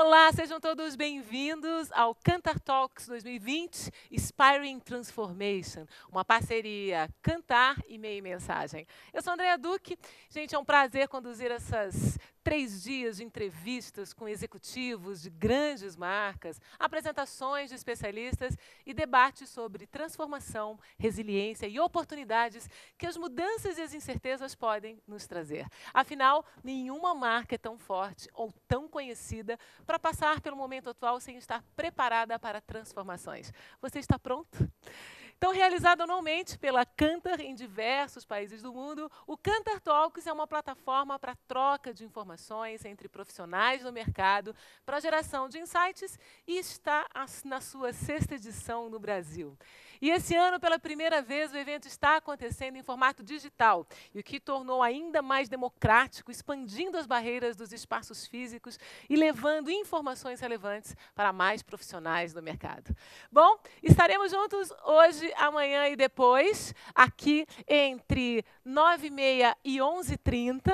Olá, sejam todos bem-vindos ao Kantar Talks 2020 Inspiring Transformation, uma parceria Kantar e Meio Mensagem. Eu sou Andréa Duque. Gente, é um prazer conduzir essas 3 dias de entrevistas com executivos de grandes marcas, apresentações de especialistas e debates sobre transformação, resiliência e oportunidades que as mudanças e as incertezas podem nos trazer. Afinal, nenhuma marca é tão forte ou tão conhecida para passar pelo momento atual sem estar preparada para transformações. Você está pronto? Então, realizado anualmente pela Kantar em diversos países do mundo, o Kantar Talks é uma plataforma para troca de informações entre profissionais do mercado para geração de insights e está na sua 6ª edição no Brasil. E esse ano, pela primeira vez, o evento está acontecendo em formato digital, e o que tornou ainda mais democrático, expandindo as barreiras dos espaços físicos e levando informações relevantes para mais profissionais do mercado. Bom, estaremos juntos hoje, amanhã e depois, aqui entre 9h30 e 11h30.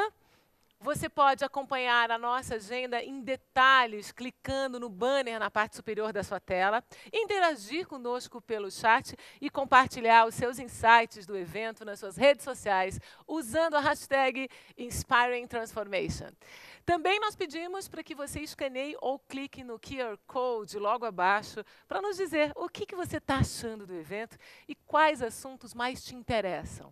Você pode acompanhar a nossa agenda em detalhes, clicando no banner na parte superior da sua tela, interagir conosco pelo chat e compartilhar os seus insights do evento nas suas redes sociais, usando a hashtag Inspiring Transformation. Também nós pedimos para que você escaneie ou clique no QR Code logo abaixo para nos dizer o que você está achando do evento e quais assuntos mais te interessam.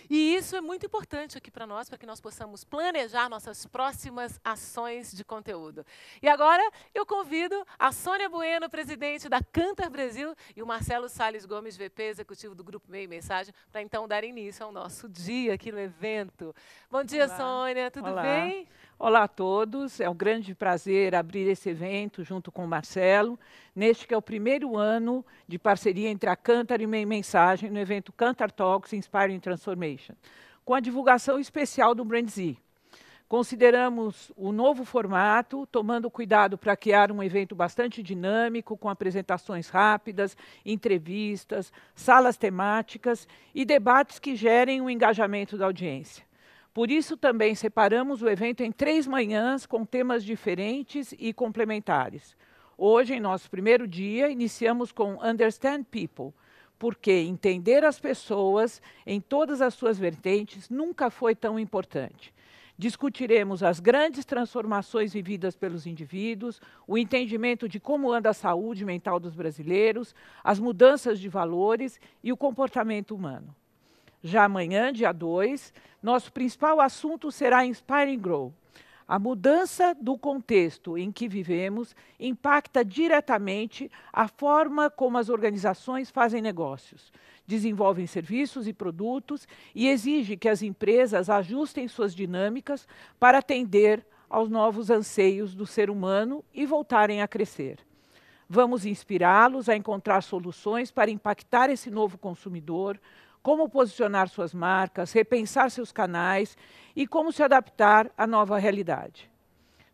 E isso é muito importante aqui para nós, para que nós possamos planejar nossas próximas ações de conteúdo. E agora eu convido a Sônia Bueno, presidente da Kantar Brasil, e o Marcelo Salles Gomes, VP executivo do Grupo Meio Mensagem, para então dar início ao nosso dia aqui no evento. Bom dia, Olá. Sônia, tudo Olá. bem? Olá a todos, é um grande prazer abrir esse evento junto com o Marcelo, neste que é o primeiro ano de parceria entre a Kantar e Meio Mensagem no evento Kantar Talks Inspiring Transformation, com a divulgação especial do Brand Z. Consideramos o novo formato, tomando cuidado para criar um evento bastante dinâmico, com apresentações rápidas, entrevistas, salas temáticas e debates que gerem o engajamento da audiência. Por isso, também separamos o evento em 3 manhãs, com temas diferentes e complementares. Hoje, em nosso primeiro dia, iniciamos com Understand People, porque entender as pessoas em todas as suas vertentes nunca foi tão importante. Discutiremos as grandes transformações vividas pelos indivíduos, o entendimento de como anda a saúde mental dos brasileiros, as mudanças de valores e o comportamento humano. Já amanhã, dia 2, nosso principal assunto será Inspiring Grow. A mudança do contexto em que vivemos impacta diretamente a forma como as organizações fazem negócios, desenvolvem serviços e produtos e exige que as empresas ajustem suas dinâmicas para atender aos novos anseios do ser humano e voltarem a crescer. Vamos inspirá-los a encontrar soluções para impactar esse novo consumidor, como posicionar suas marcas, repensar seus canais e como se adaptar à nova realidade.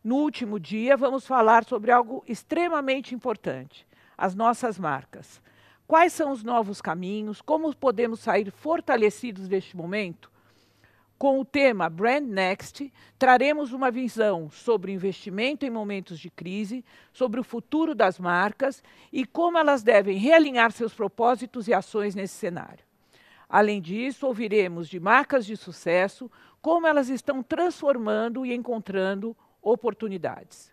No último dia, vamos falar sobre algo extremamente importante, as nossas marcas. Quais são os novos caminhos, como podemos sair fortalecidos deste momento? Com o tema Brand Next, traremos uma visão sobre investimento em momentos de crise, sobre o futuro das marcas e como elas devem realinhar seus propósitos e ações nesse cenário. Além disso, ouviremos de marcas de sucesso como elas estão transformando e encontrando oportunidades.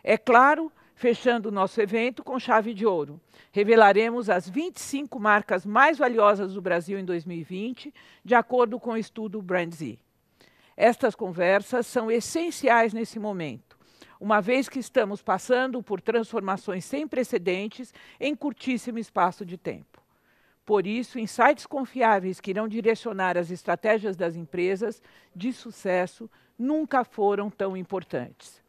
É claro, fechando o nosso evento com chave de ouro, revelaremos as 25 marcas mais valiosas do Brasil em 2020, de acordo com o estudo Brand Z. Estas conversas são essenciais nesse momento, uma vez que estamos passando por transformações sem precedentes em curtíssimo espaço de tempo. Por isso, insights confiáveis que irão direcionar as estratégias das empresas de sucesso nunca foram tão importantes.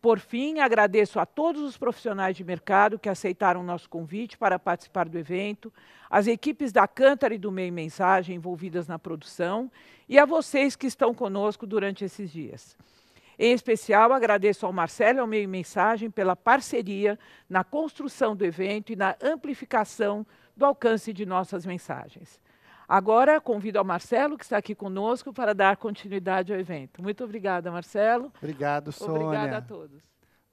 Por fim, agradeço a todos os profissionais de mercado que aceitaram nosso convite para participar do evento, as equipes da Kantar e do Meio Mensagem envolvidas na produção e a vocês que estão conosco durante esses dias. Em especial, agradeço ao Marcelo e ao Meio Mensagem pela parceria na construção do evento e na amplificação do alcance de nossas mensagens. Agora, convido ao Marcelo, que está aqui conosco, para dar continuidade ao evento. Muito obrigada, Marcelo. Obrigado, Sônia. Obrigada a todos.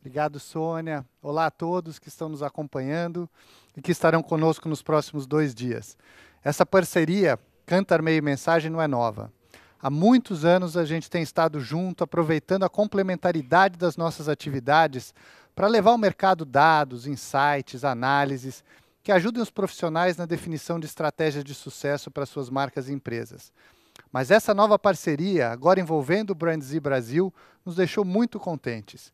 Obrigado, Sônia. Olá a todos que estão nos acompanhando e que estarão conosco nos próximos 2 dias. Essa parceria Kantar Meio Mensagem não é nova. Há muitos anos a gente tem estado junto, aproveitando a complementaridade das nossas atividades para levar ao mercado dados, insights, análises que ajudem os profissionais na definição de estratégias de sucesso para suas marcas e empresas. Mas essa nova parceria, agora envolvendo o BrandZ Brasil, nos deixou muito contentes.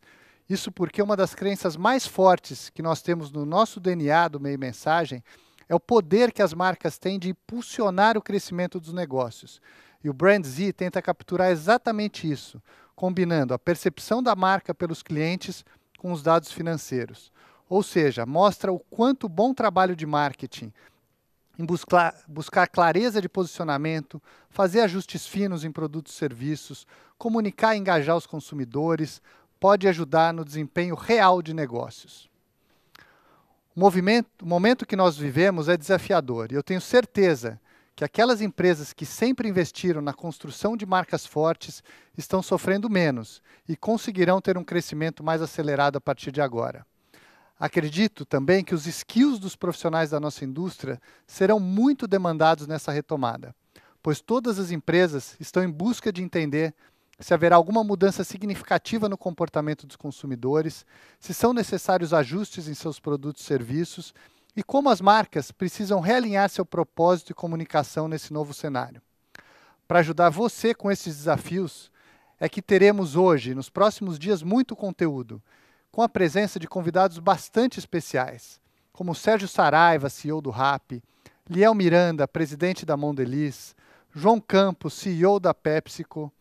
Isso porque uma das crenças mais fortes que nós temos no nosso DNA do Meio Mensagem é o poder que as marcas têm de impulsionar o crescimento dos negócios. E o BrandZ tenta capturar exatamente isso, combinando a percepção da marca pelos clientes com os dados financeiros. Ou seja, mostra o quanto o bom trabalho de marketing em buscar clareza de posicionamento, fazer ajustes finos em produtos e serviços, comunicar e engajar os consumidores, pode ajudar no desempenho real de negócios. O momento que nós vivemos é desafiador e eu tenho certeza que aquelas empresas que sempre investiram na construção de marcas fortes estão sofrendo menos e conseguirão ter um crescimento mais acelerado a partir de agora. Acredito também que os skills dos profissionais da nossa indústria serão muito demandados nessa retomada, pois todas as empresas estão em busca de entender se haverá alguma mudança significativa no comportamento dos consumidores, se são necessários ajustes em seus produtos e serviços e como as marcas precisam realinhar seu propósito e comunicação nesse novo cenário. Para ajudar você com esses desafios, é que teremos hoje, nos próximos dias, muito conteúdo, com a presença de convidados bastante especiais, como Sérgio Saraiva, CEO do Rappi, Liel Miranda, presidente da Mondelez, João Campos, CEO da PepsiCo,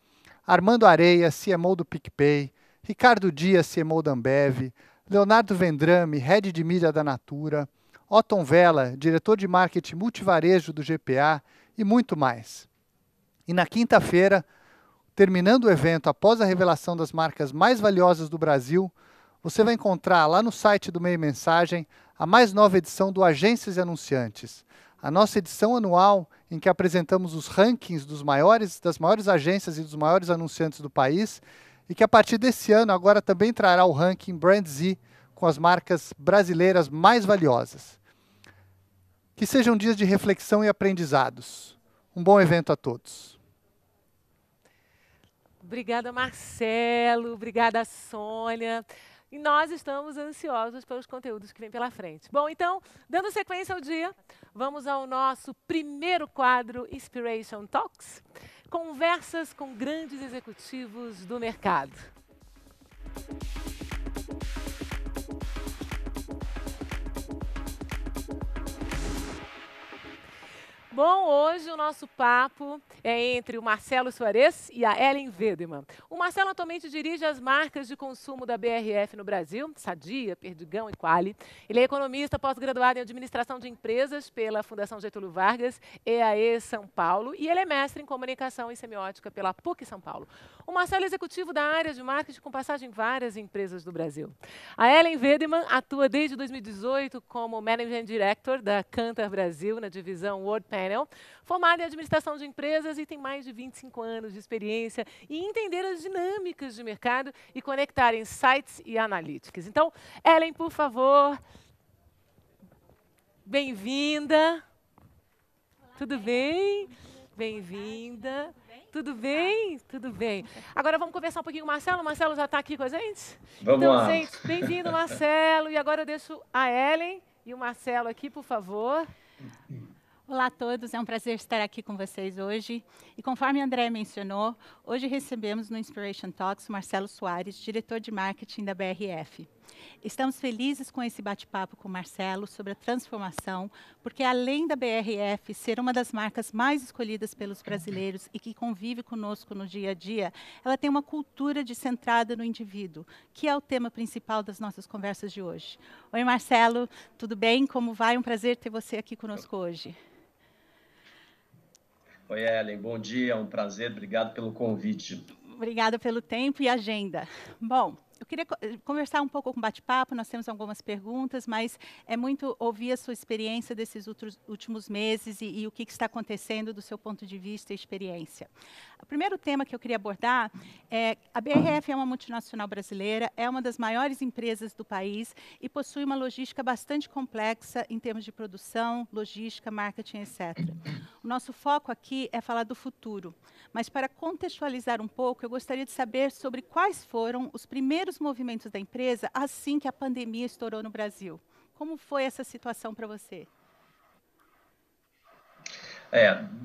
Armando Areia, CMO do PicPay, Ricardo Dias, CMO da Ambev, Leonardo Vendrame, Head de Mídia da Natura, Otton Vela, diretor de marketing multivarejo do GPA e muito mais. E na quinta-feira, terminando o evento após a revelação das marcas mais valiosas do Brasil, você vai encontrar lá no site do Meio Mensagem a mais nova edição do Agências e Anunciantes, a nossa edição anual em que apresentamos os rankings das maiores agências e dos maiores anunciantes do país e que a partir desse ano agora também trará o ranking BrandZ com as marcas brasileiras mais valiosas. Que sejam dias de reflexão e aprendizados. Um bom evento a todos. Obrigada, Marcelo. Obrigada, Sônia. E nós estamos ansiosos pelos conteúdos que vêm pela frente. Bom, então, dando sequência ao dia, vamos ao nosso primeiro quadro Inspiration Talks, conversas com grandes executivos do mercado. Bom, hoje o nosso papo é entre o Marcelo Soares e a Ellen Wedemann. O Marcelo atualmente dirige as marcas de consumo da BRF no Brasil, Sadia, Perdigão e Quali. Ele é economista pós-graduado em administração de empresas pela Fundação Getúlio Vargas, EAE São Paulo, e ele é mestre em comunicação e semiótica pela PUC São Paulo. O Marcelo é executivo da área de marketing com passagem em várias empresas do Brasil. A Ellen Wedemann atua desde 2018 como Managing Director da Kantar Brasil, na divisão World Panel, formada em administração de empresas e tem mais de 25 anos de experiência em entender as dinâmicas de mercado e conectar insights e analytics. Então, Ellen, por favor, bem-vinda. Tudo bem? Bem-vinda. Tudo bem? Tudo bem. Agora vamos conversar um pouquinho com o Marcelo. O Marcelo já está aqui com a gente? Vamos então, lá. Gente, bem-vindo, Marcelo. E agora eu deixo a Ellen e o Marcelo aqui, por favor. Olá a todos, é um prazer estar aqui com vocês hoje. E conforme a André mencionou, hoje recebemos no Inspiration Talks Marcelo Soares, diretor de marketing da BRF. Estamos felizes com esse bate-papo com o Marcelo sobre a transformação, porque além da BRF ser uma das marcas mais escolhidas pelos brasileiros e que convive conosco no dia a dia, ela tem uma cultura centrada no indivíduo, que é o tema principal das nossas conversas de hoje. Oi, Marcelo, tudo bem? Como vai? Um prazer ter você aqui conosco hoje. Oi, Ellen, bom dia, é um prazer, obrigado pelo convite. Obrigada pelo tempo e agenda. Bom, Eu queria conversar um pouco com o bate-papo, nós temos algumas perguntas, mas é muito ouvir a sua experiência desses últimos meses e o que está acontecendo do seu ponto de vista e experiência. O primeiro tema que eu queria abordar é a BRF é uma multinacional brasileira, é uma das maiores empresas do país e possui uma logística bastante complexa em termos de produção, logística, marketing, etc. O nosso foco aqui é falar do futuro, mas para contextualizar um pouco, eu gostaria de saber sobre quais foram os primeiros movimentos da empresa assim que a pandemia estourou no Brasil. Como foi essa situação para você?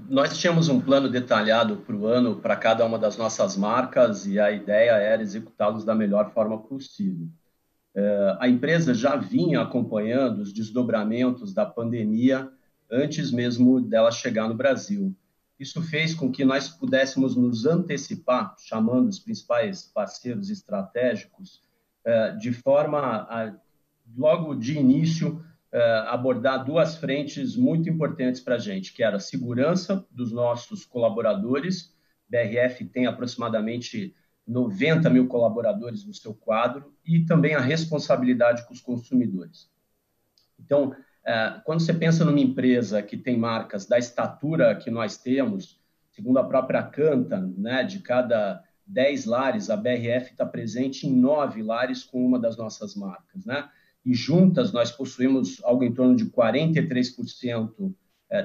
Nós tínhamos um plano detalhado para o ano para cada uma das nossas marcas e a ideia era executá-los da melhor forma possível. A empresa já vinha acompanhando os desdobramentos da pandemia antes mesmo dela chegar no Brasil. Isso fez com que nós pudéssemos nos antecipar, chamando os principais parceiros estratégicos, de forma a, logo de início, abordar duas frentes muito importantes para a gente, que era a segurança dos nossos colaboradores. BRF tem aproximadamente 90 mil colaboradores no seu quadro, e também a responsabilidade com os consumidores. Então, quando você pensa numa empresa que tem marcas da estatura que nós temos, segundo a própria Kantar, né, de cada 10 lares, a BRF está presente em 9 lares com uma das nossas marcas, né? E juntas nós possuímos algo em torno de 43%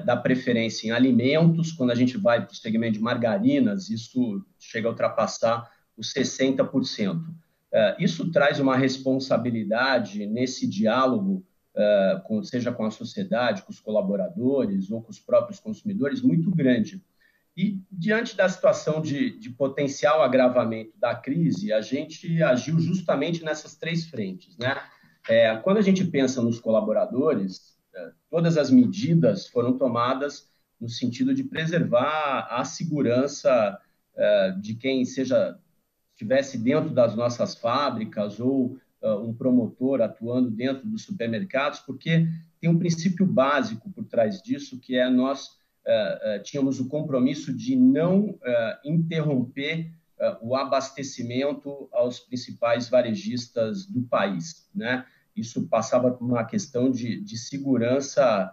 da preferência em alimentos. Quando a gente vai para o segmento de margarinas, isso chega a ultrapassar os 60%. Isso traz uma responsabilidade nesse diálogo, seja com a sociedade, com os colaboradores ou com os próprios consumidores, muito grande. E, diante da situação de potencial agravamento da crise, a gente agiu justamente nessas 3 frentes, né? Quando a gente pensa nos colaboradores, todas as medidas foram tomadas no sentido de preservar a segurança de quem estivesse dentro das nossas fábricas ou um promotor atuando dentro dos supermercados, porque tem um princípio básico por trás disso, que é nós tínhamos o compromisso de não interromper o abastecimento aos principais varejistas do país, né? Isso passava por uma questão de segurança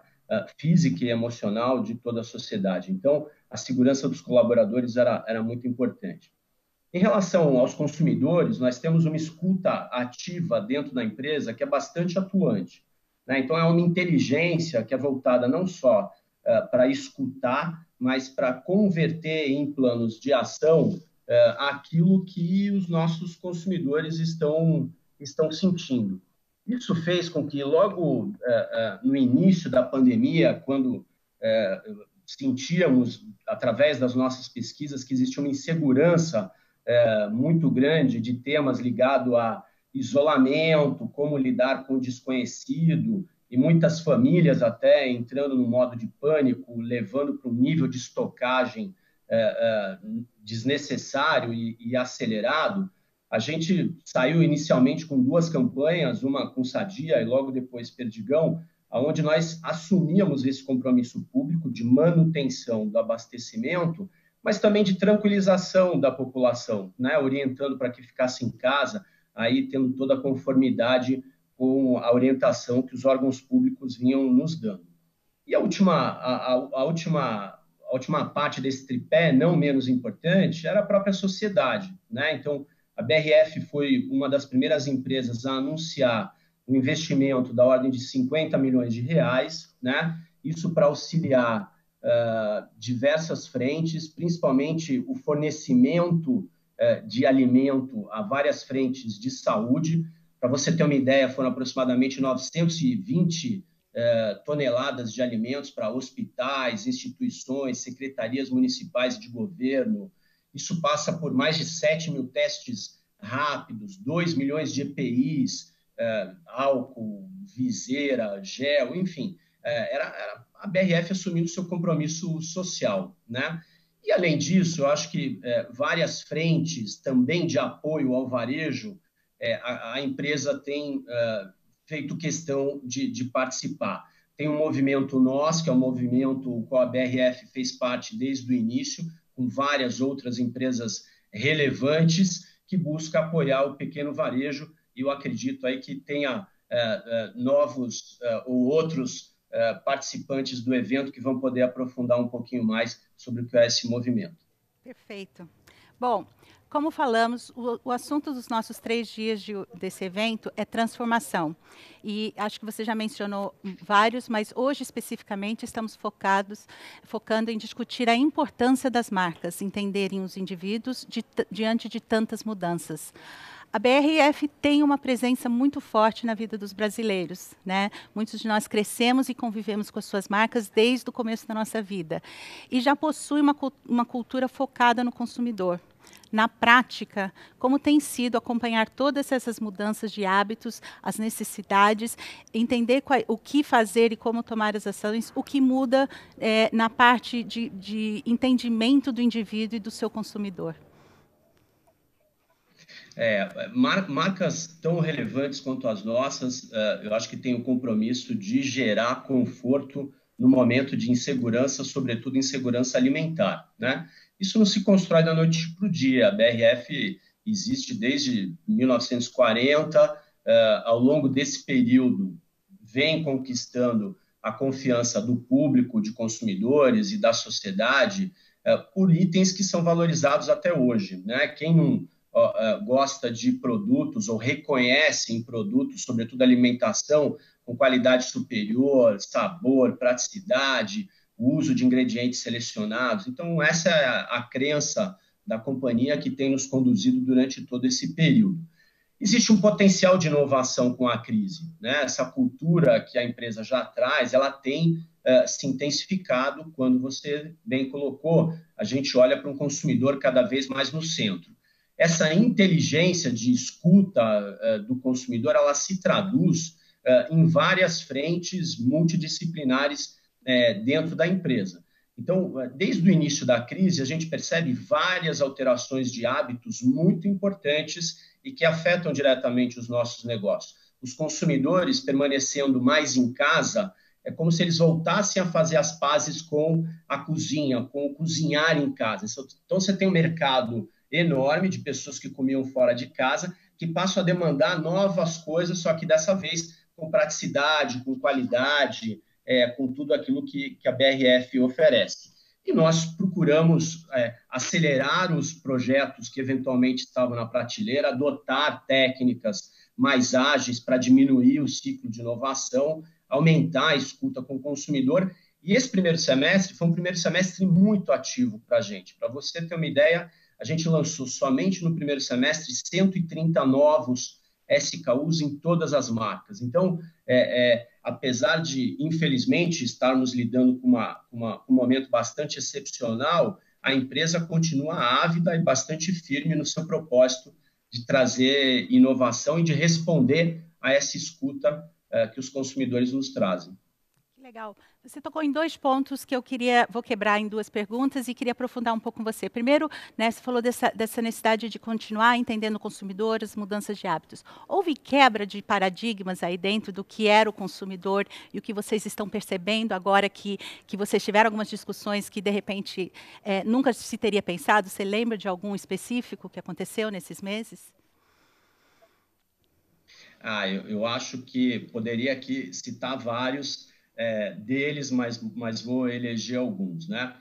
física e emocional de toda a sociedade. Então, a segurança dos colaboradores era muito importante. Em relação aos consumidores, nós temos uma escuta ativa dentro da empresa que é bastante atuante, né? Então, é uma inteligência que é voltada não só para escutar, mas para converter em planos de ação aquilo que os nossos consumidores estão sentindo. Isso fez com que, logo no início da pandemia, quando sentíamos, através das nossas pesquisas, que existia uma insegurança muito grande de temas ligados a isolamento, como lidar com o desconhecido, e muitas famílias até entrando no modo de pânico, levando para um nível de estocagem desnecessário e acelerado. A gente saiu inicialmente com 2 campanhas, uma com Sadia e logo depois Perdigão, onde nós assumíamos esse compromisso público de manutenção do abastecimento, mas também de tranquilização da população, né? Orientando para que ficasse em casa, aí tendo toda a conformidade com a orientação que os órgãos públicos vinham nos dando. E a última parte desse tripé, não menos importante, era a própria sociedade, né? Então, a BRF foi uma das primeiras empresas a anunciar um investimento da ordem de 50 milhões de reais, né? Isso para auxiliar diversas frentes, principalmente o fornecimento de alimento a várias frentes de saúde. Para você ter uma ideia, foram aproximadamente 920 toneladas de alimentos para hospitais, instituições, secretarias municipais de governo. Isso passa por mais de 7 mil testes rápidos, 2 milhões de EPIs, álcool, viseira, gel, enfim. A BRF assumiu o seu compromisso social, né? E, além disso, eu acho que várias frentes também de apoio ao varejo, a empresa tem feito questão de participar. Tem um movimento Nós, que é um movimento com a BRF fez parte desde o início, com várias outras empresas relevantes, que busca apoiar o pequeno varejo, e eu acredito aí que tenha novos ou outros participantes do evento que vão poder aprofundar um pouquinho mais sobre o que é esse movimento. Perfeito. Bom, como falamos, o assunto dos nossos 3 dias desse evento é transformação. E acho que você já mencionou vários, mas hoje especificamente estamos focando em discutir a importância das marcas, entenderem os indivíduos diante de tantas mudanças. A BRF tem uma presença muito forte na vida dos brasileiros, né? Muitos de nós crescemos e convivemos com as suas marcas desde o começo da nossa vida. E já possui uma cultura focada no consumidor. Na prática, como tem sido acompanhar todas essas mudanças de hábitos, as necessidades, entender o que fazer e como tomar as ações, o que muda na parte de entendimento do indivíduo e do seu consumidor. Marcas tão relevantes quanto as nossas, eu acho que têm o compromisso de gerar conforto no momento de insegurança, sobretudo insegurança alimentar, né? Isso não se constrói da noite para o dia. A BRF existe desde 1940, ao longo desse período vem conquistando a confiança do público, de consumidores e da sociedade por itens que são valorizados até hoje, né? Quem não gosta de produtos ou reconhece em produtos, sobretudo alimentação, com qualidade superior, sabor, praticidade, o uso de ingredientes selecionados. Então, essa é a crença da companhia que tem nos conduzido durante todo esse período. Existe um potencial de inovação com a crise, né? Essa cultura que a empresa já traz, ela tem se intensificado quando você bem colocou, a gente olha para um consumidor cada vez mais no centro. Essa inteligência de escuta do consumidor, ela se traduz em várias frentes multidisciplinares dentro da empresa. Então, desde o início da crise, a gente percebe várias alterações de hábitos muito importantes e que afetam diretamente os nossos negócios. Os consumidores permanecendo mais em casa, é como se eles voltassem a fazer as pazes com a cozinha, com o cozinhar em casa. Então, você tem um mercado enorme de pessoas que comiam fora de casa, que passam a demandar novas coisas, só que dessa vez com praticidade, com qualidade, com tudo aquilo que a BRF oferece. E nós procuramos acelerar os projetos que eventualmente estavam na prateleira, adotar técnicas mais ágeis para diminuir o ciclo de inovação, aumentar a escuta com o consumidor. E esse primeiro semestre foi um primeiro semestre muito ativo para a gente. Para você ter uma ideia, a gente lançou somente no primeiro semestre 130 novos SKUs em todas as marcas. Então, apesar de, infelizmente, estarmos lidando com um momento bastante excepcional, a empresa continua ávida e bastante firme no seu propósito de trazer inovação e de responder a essa escuta que os consumidores nos trazem. Legal. Você tocou em 2 pontos que vou quebrar em 2 perguntas e queria aprofundar um pouco com você. Primeiro, né, você falou dessa necessidade de continuar entendendo o consumidor, as mudanças de hábitos. Houve quebra de paradigmas aí dentro do que era o consumidor e o que vocês estão percebendo agora que vocês tiveram algumas discussões que, de repente, nunca se teria pensado? Você lembra de algum específico que aconteceu nesses meses? Eu acho que poderia aqui citar vários deles, mas vou eleger alguns, né?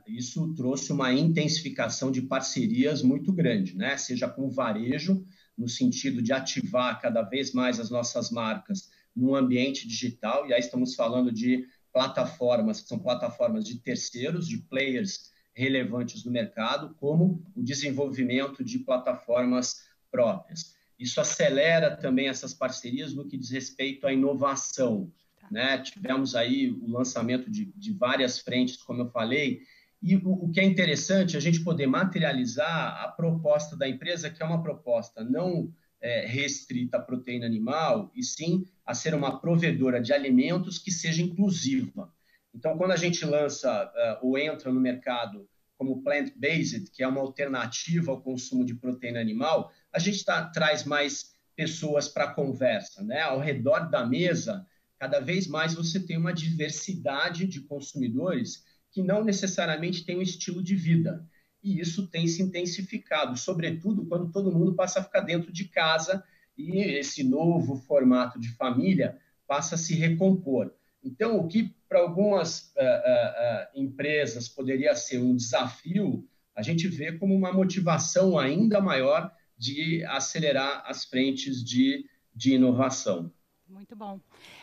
Isso trouxe uma intensificação de parcerias muito grande, né? Seja com o varejo, no sentido de ativar cada vez mais as nossas marcas no ambiente digital, e aí estamos falando de plataformas, que são plataformas de terceiros, de players relevantes no mercado, como o desenvolvimento de plataformas próprias. Isso acelera também essas parcerias no que diz respeito à inovação, né? Tivemos aí o lançamento de várias frentes, como eu falei, e o que é interessante é a gente poder materializar a proposta da empresa, que é uma proposta não restrita à proteína animal, e sim a ser uma provedora de alimentos que seja inclusiva. Então, quando a gente lança ou entra no mercado como plant-based, que é uma alternativa ao consumo de proteína animal, a gente traz mais pessoas para a conversa, né? Ao redor da mesa, cada vez mais você tem uma diversidade de consumidores que não necessariamente têm um estilo de vida. e isso tem se intensificado, sobretudo quando todo mundo passa a ficar dentro de casa e esse novo formato de família passa a se recompor. Então, o que para algumas empresas poderia ser um desafio, a gente vê como uma motivação ainda maior de acelerar as frentes de inovação. Muito bom.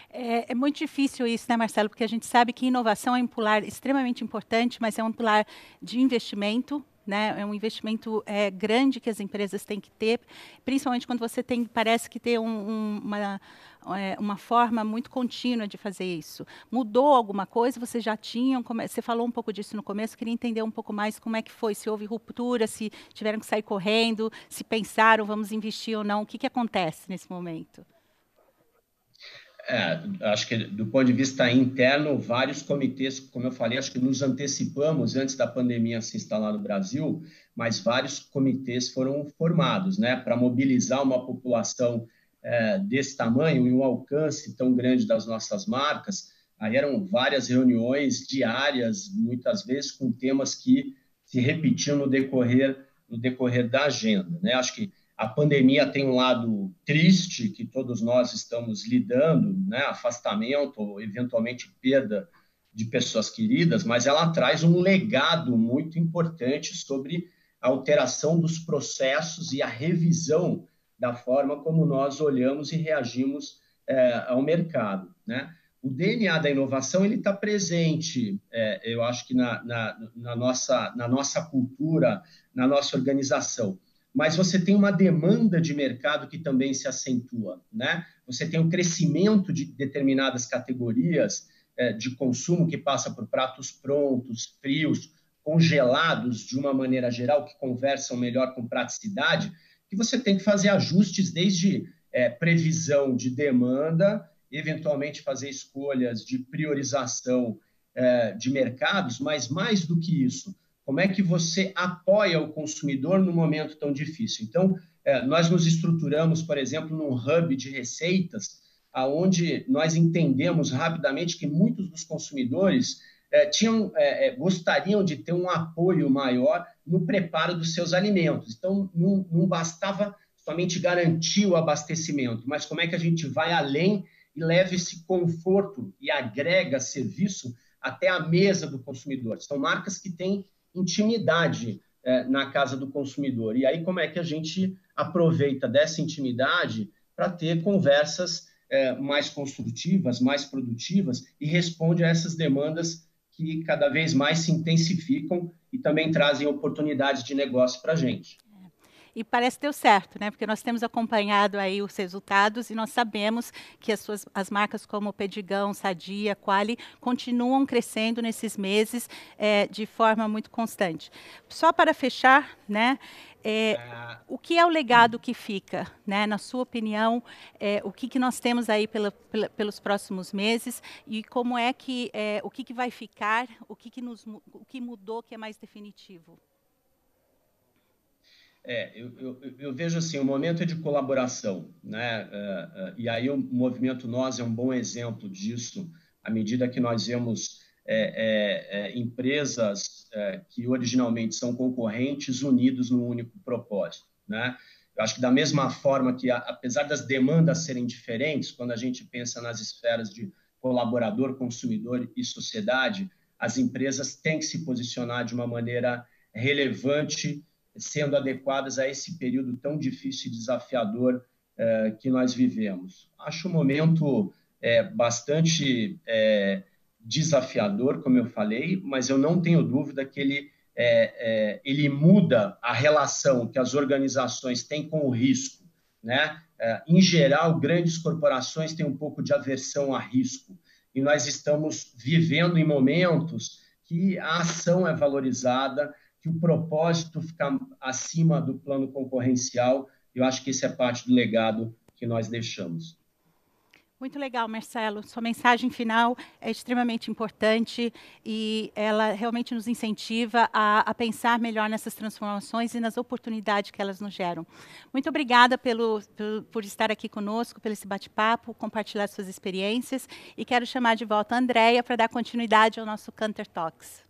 É muito difícil isso, né, Marcelo? Porque a gente sabe que inovação é um pilar extremamente importante, mas é um pilar de investimento, né? É um investimento grande que as empresas têm que ter, principalmente quando você parece que ter uma forma muito contínua de fazer isso. Mudou alguma coisa? Vocês já tinham? Você falou um pouco disso no começo, queria entender um pouco mais como é que foi, se houve ruptura, se tiveram que sair correndo, se pensaram, vamos investir ou não, o que acontece nesse momento? Acho que do ponto de vista interno, vários comitês, como eu falei, acho que nos antecipamos antes da pandemia se instalar no Brasil, mas vários comitês foram formados, né, para mobilizar uma população desse tamanho e um alcance tão grande das nossas marcas. Aí eram várias reuniões diárias, muitas vezes com temas que se repetiam no decorrer da agenda, né? Acho que a pandemia tem um lado triste que todos nós estamos lidando, né? Afastamento ou, eventualmente, perda de pessoas queridas, mas ela traz um legado muito importante sobre a alteração dos processos e a revisão da forma como nós olhamos e reagimos ao mercado, né? O DNA da inovação ele está presente, eu acho que na nossa cultura, na nossa organização. Mas você tem uma demanda de mercado que também se acentua, né? Você tem um crescimento de determinadas categorias de consumo que passa por pratos prontos, frios, congelados de uma maneira geral, que conversam melhor com praticidade, que você tem que fazer ajustes desde previsão de demanda, eventualmente fazer escolhas de priorização de mercados, mas mais do que isso, como é que você apoia o consumidor num momento tão difícil? Então, nós nos estruturamos, por exemplo, num hub de receitas, onde nós entendemos rapidamente que muitos dos consumidores gostariam de ter um apoio maior no preparo dos seus alimentos. Então, não bastava somente garantir o abastecimento, mas como é que a gente vai além e leva esse conforto e agrega serviço até a mesa do consumidor. São marcas que têm intimidade na casa do consumidor. E aí, como é que a gente aproveita dessa intimidade para ter conversas mais construtivas, mais produtivas e responde a essas demandas que cada vez mais se intensificam e também trazem oportunidades de negócio para a gente. E parece que deu certo, né? Porque nós temos acompanhado aí os resultados e nós sabemos que as marcas como Perdigão, Sadia, Qualy continuam crescendo nesses meses de forma muito constante. Só para fechar, né? O que é o legado que fica, né? Na sua opinião, o que nós temos aí pelos próximos meses e como é que o que vai ficar, o que mudou que é mais definitivo? Eu vejo assim, o momento é de colaboração, né? E aí o movimento Nós é um bom exemplo disso, à medida que nós vemos empresas que originalmente são concorrentes unidos num único propósito, né? Eu acho que da mesma forma que, apesar das demandas serem diferentes, quando a gente pensa nas esferas de colaborador, consumidor e sociedade, as empresas têm que se posicionar de uma maneira relevante, sendo adequadas a esse período tão difícil e desafiador que nós vivemos. Acho um momento bastante desafiador, como eu falei, mas eu não tenho dúvida que ele muda a relação que as organizações têm com o risco, né? Em geral, grandes corporações têm um pouco de aversão a risco, e nós estamos vivendo em momentos que a ação é valorizada, que o propósito fica acima do plano concorrencial. Eu acho que isso é parte do legado que nós deixamos. Muito legal, Marcelo. Sua mensagem final é extremamente importante e ela realmente nos incentiva a pensar melhor nessas transformações e nas oportunidades que elas nos geram. Muito obrigada por estar aqui conosco, pelo esse bate-papo, compartilhar suas experiências, e quero chamar de volta a Andréia para dar continuidade ao nosso Cantar Talks.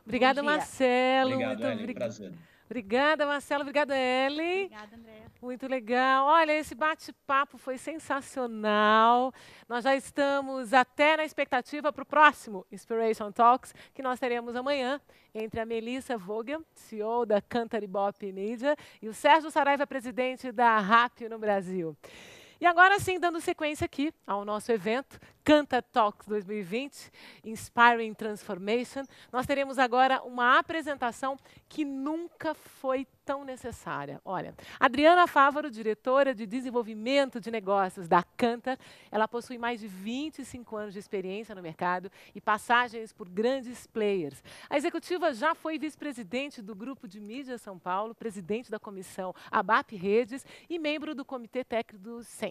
Obrigada, Marcelo. Obrigado, Ellen. Prazer. Obrigada, Marcelo. Obrigada, Ellen. Obrigada, Andréa. Muito legal. Olha, esse bate-papo foi sensacional. Nós já estamos até na expectativa para o próximo Inspiration Talks, que nós teremos amanhã, entre a Melissa Vogel, CEO da Cantar Ibope Media, e o Sérgio Saraiva, presidente da RAP no Brasil. E agora sim, dando sequência aqui ao nosso evento, Cantar Talks 2020, Inspiring Transformation, nós teremos agora uma apresentação que nunca foi tão necessária. Olha, Adriana Fávaro, diretora de desenvolvimento de negócios da Cantar, ela possui mais de 25 anos de experiência no mercado e passagens por grandes players. A executiva já foi vice-presidente do Grupo de Mídia São Paulo, presidente da comissão ABAP Redes e membro do Comitê Técnico do SEMP.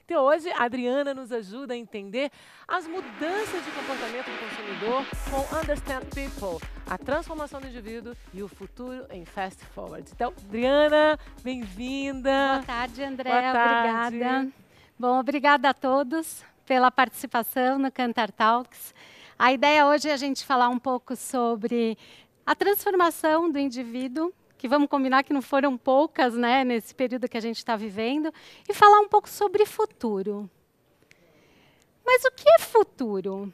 Então, hoje, a Adriana nos ajuda a entender as mudanças de comportamento do consumidor com Understand People, a transformação do indivíduo e o futuro em Fast Forward. Então, Adriana, bem-vinda. Boa tarde, Andréa. Boa tarde. Obrigada. Bom, obrigada a todos pela participação no Cantar Talks. A ideia hoje é a gente falar um pouco sobre a transformação do indivíduo, que vamos combinar que não foram poucas, né, nesse período que a gente está vivendo, e falar um pouco sobre futuro. Mas o que é futuro?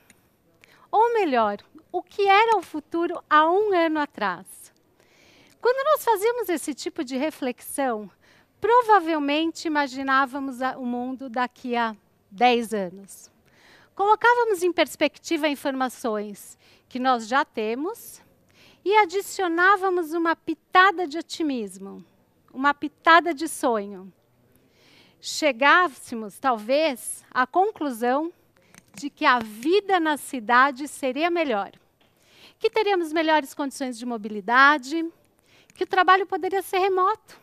Ou melhor, o que era o futuro há um ano atrás? Quando nós fazíamos esse tipo de reflexão, provavelmente imaginávamos o mundo daqui a 10 anos. Colocávamos em perspectiva informações que nós já temos e adicionávamos uma pitada de otimismo, uma pitada de sonho. Chegássemos, talvez, à conclusão de que a vida na cidade seria melhor, que teríamos melhores condições de mobilidade, que o trabalho poderia ser remoto,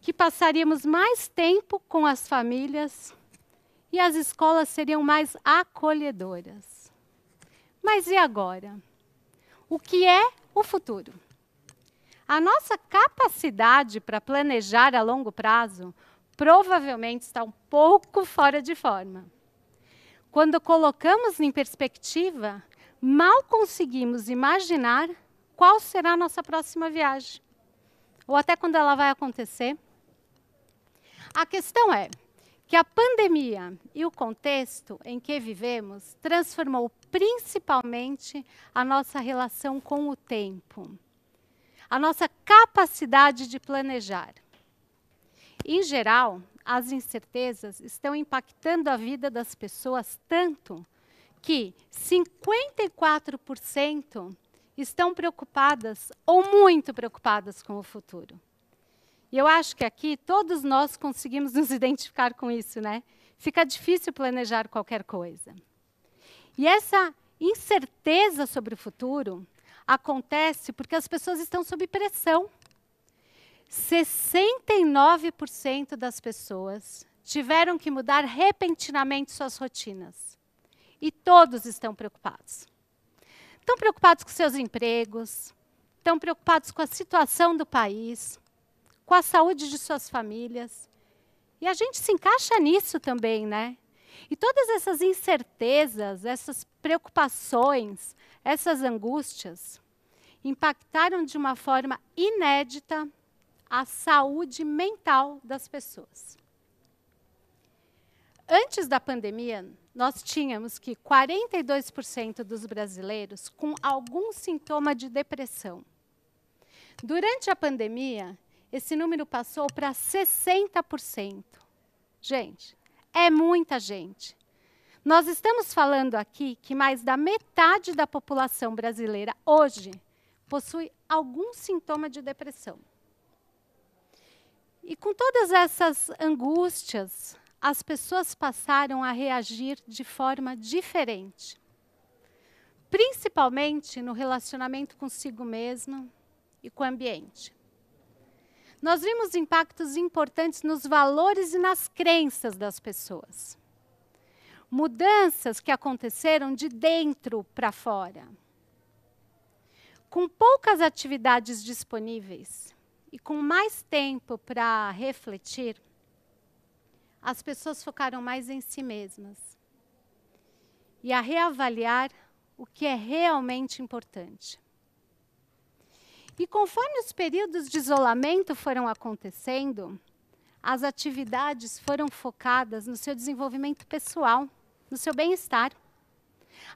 que passaríamos mais tempo com as famílias e as escolas seriam mais acolhedoras. Mas e agora? O que é o futuro? A nossa capacidade para planejar a longo prazo provavelmente está um pouco fora de forma. Quando colocamos em perspectiva, mal conseguimos imaginar qual será a nossa próxima viagem, ou até quando ela vai acontecer. A questão é que a pandemia e o contexto em que vivemos transformou principalmente a nossa relação com o tempo, a nossa capacidade de planejar. Em geral, as incertezas estão impactando a vida das pessoas tanto que 54% estão preocupadas ou muito preocupadas com o futuro. E eu acho que aqui todos nós conseguimos nos identificar com isso, né? Fica difícil planejar qualquer coisa. E essa incerteza sobre o futuro acontece porque as pessoas estão sob pressão. 69% das pessoas tiveram que mudar repentinamente suas rotinas. E todos estão preocupados. Estão preocupados com seus empregos, estão preocupados com a situação do país, com a saúde de suas famílias. E a gente se encaixa nisso também, né? E todas essas incertezas, essas preocupações, essas angústias, impactaram de uma forma inédita a saúde mental das pessoas. Antes da pandemia, nós tínhamos que 42% dos brasileiros com algum sintoma de depressão. Durante a pandemia, esse número passou para 60%. Gente, é muita gente. Nós estamos falando aqui que mais da metade da população brasileira hoje possui algum sintoma de depressão. E com todas essas angústias, as pessoas passaram a reagir de forma diferente. Principalmente no relacionamento consigo mesma e com o ambiente. Nós vimos impactos importantes nos valores e nas crenças das pessoas. Mudanças que aconteceram de dentro para fora. Com poucas atividades disponíveis e com mais tempo para refletir, as pessoas focaram mais em si mesmas e a reavaliar o que é realmente importante. E conforme os períodos de isolamento foram acontecendo, as atividades foram focadas no seu desenvolvimento pessoal, no seu bem-estar.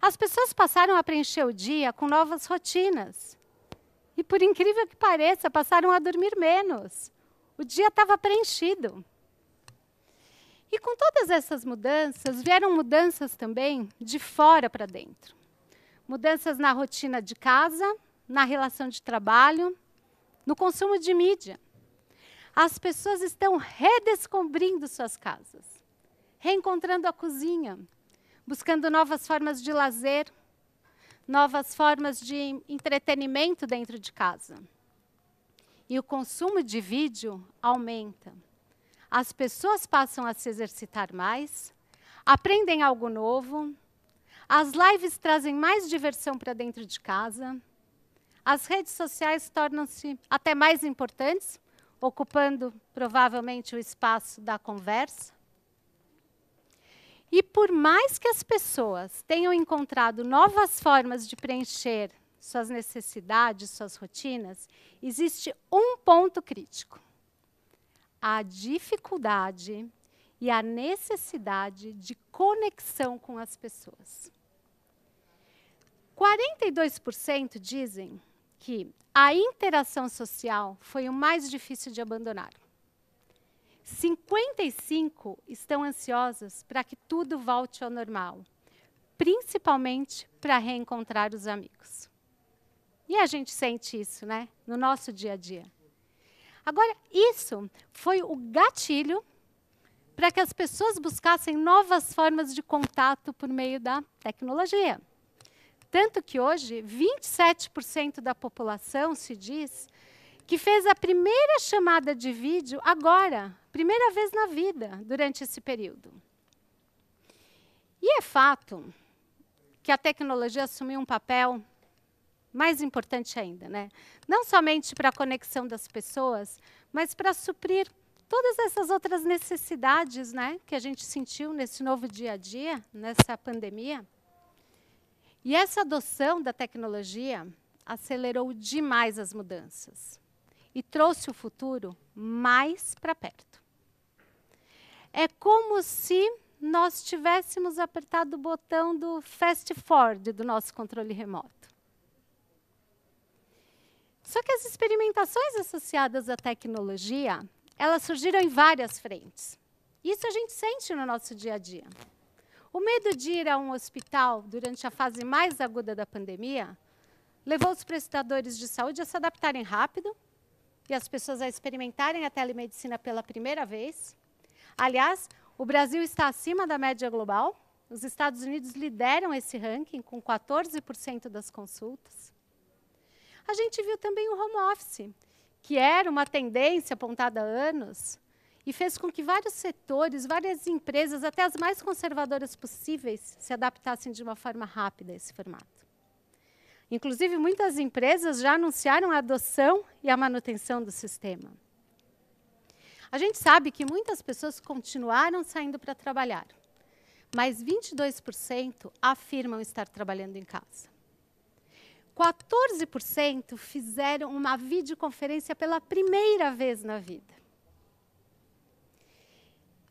As pessoas passaram a preencher o dia com novas rotinas. E, por incrível que pareça, passaram a dormir menos. O dia estava preenchido. E com todas essas mudanças, vieram mudanças também de fora para dentro. Mudanças na rotina de casa, na relação de trabalho, no consumo de mídia. As pessoas estão redescobrindo suas casas, reencontrando a cozinha, buscando novas formas de lazer, novas formas de entretenimento dentro de casa. E o consumo de vídeo aumenta. As pessoas passam a se exercitar mais, aprendem algo novo, as lives trazem mais diversão para dentro de casa, as redes sociais tornam-se até mais importantes, ocupando provavelmente o espaço da conversa. E por mais que as pessoas tenham encontrado novas formas de preencher suas necessidades, suas rotinas, existe um ponto crítico: a dificuldade e a necessidade de conexão com as pessoas. 42% dizem que a interação social foi o mais difícil de abandonar. 55% estão ansiosas para que tudo volte ao normal, principalmente para reencontrar os amigos. E a gente sente isso, né, no nosso dia a dia. Agora, isso foi o gatilho para que as pessoas buscassem novas formas de contato por meio da tecnologia. Tanto que hoje, 27% da população se diz que fez a primeira chamada de vídeo agora, primeira vez na vida, durante esse período. E é fato que a tecnologia assumiu um papel mais importante ainda, né? Não somente para a conexão das pessoas, mas para suprir todas essas outras necessidades, né, que a gente sentiu nesse novo dia a dia, nessa pandemia. E essa adoção da tecnologia acelerou demais as mudanças e trouxe o futuro mais para perto. É como se nós tivéssemos apertado o botão do fast forward do nosso controle remoto. Só que as experimentações associadas à tecnologia, elas surgiram em várias frentes. Isso a gente sente no nosso dia a dia. O medo de ir a um hospital durante a fase mais aguda da pandemia levou os prestadores de saúde a se adaptarem rápido e as pessoas a experimentarem a telemedicina pela primeira vez. Aliás, o Brasil está acima da média global. Os Estados Unidos lideram esse ranking com 14% das consultas. A gente viu também o home office, que era uma tendência apontada há anos, e fez com que vários setores, várias empresas, até as mais conservadoras possíveis, se adaptassem de uma forma rápida a esse formato. Inclusive, muitas empresas já anunciaram a adoção e a manutenção do sistema. A gente sabe que muitas pessoas continuaram saindo para trabalhar, mas 22% afirmam estar trabalhando em casa. 14% fizeram uma videoconferência pela primeira vez na vida.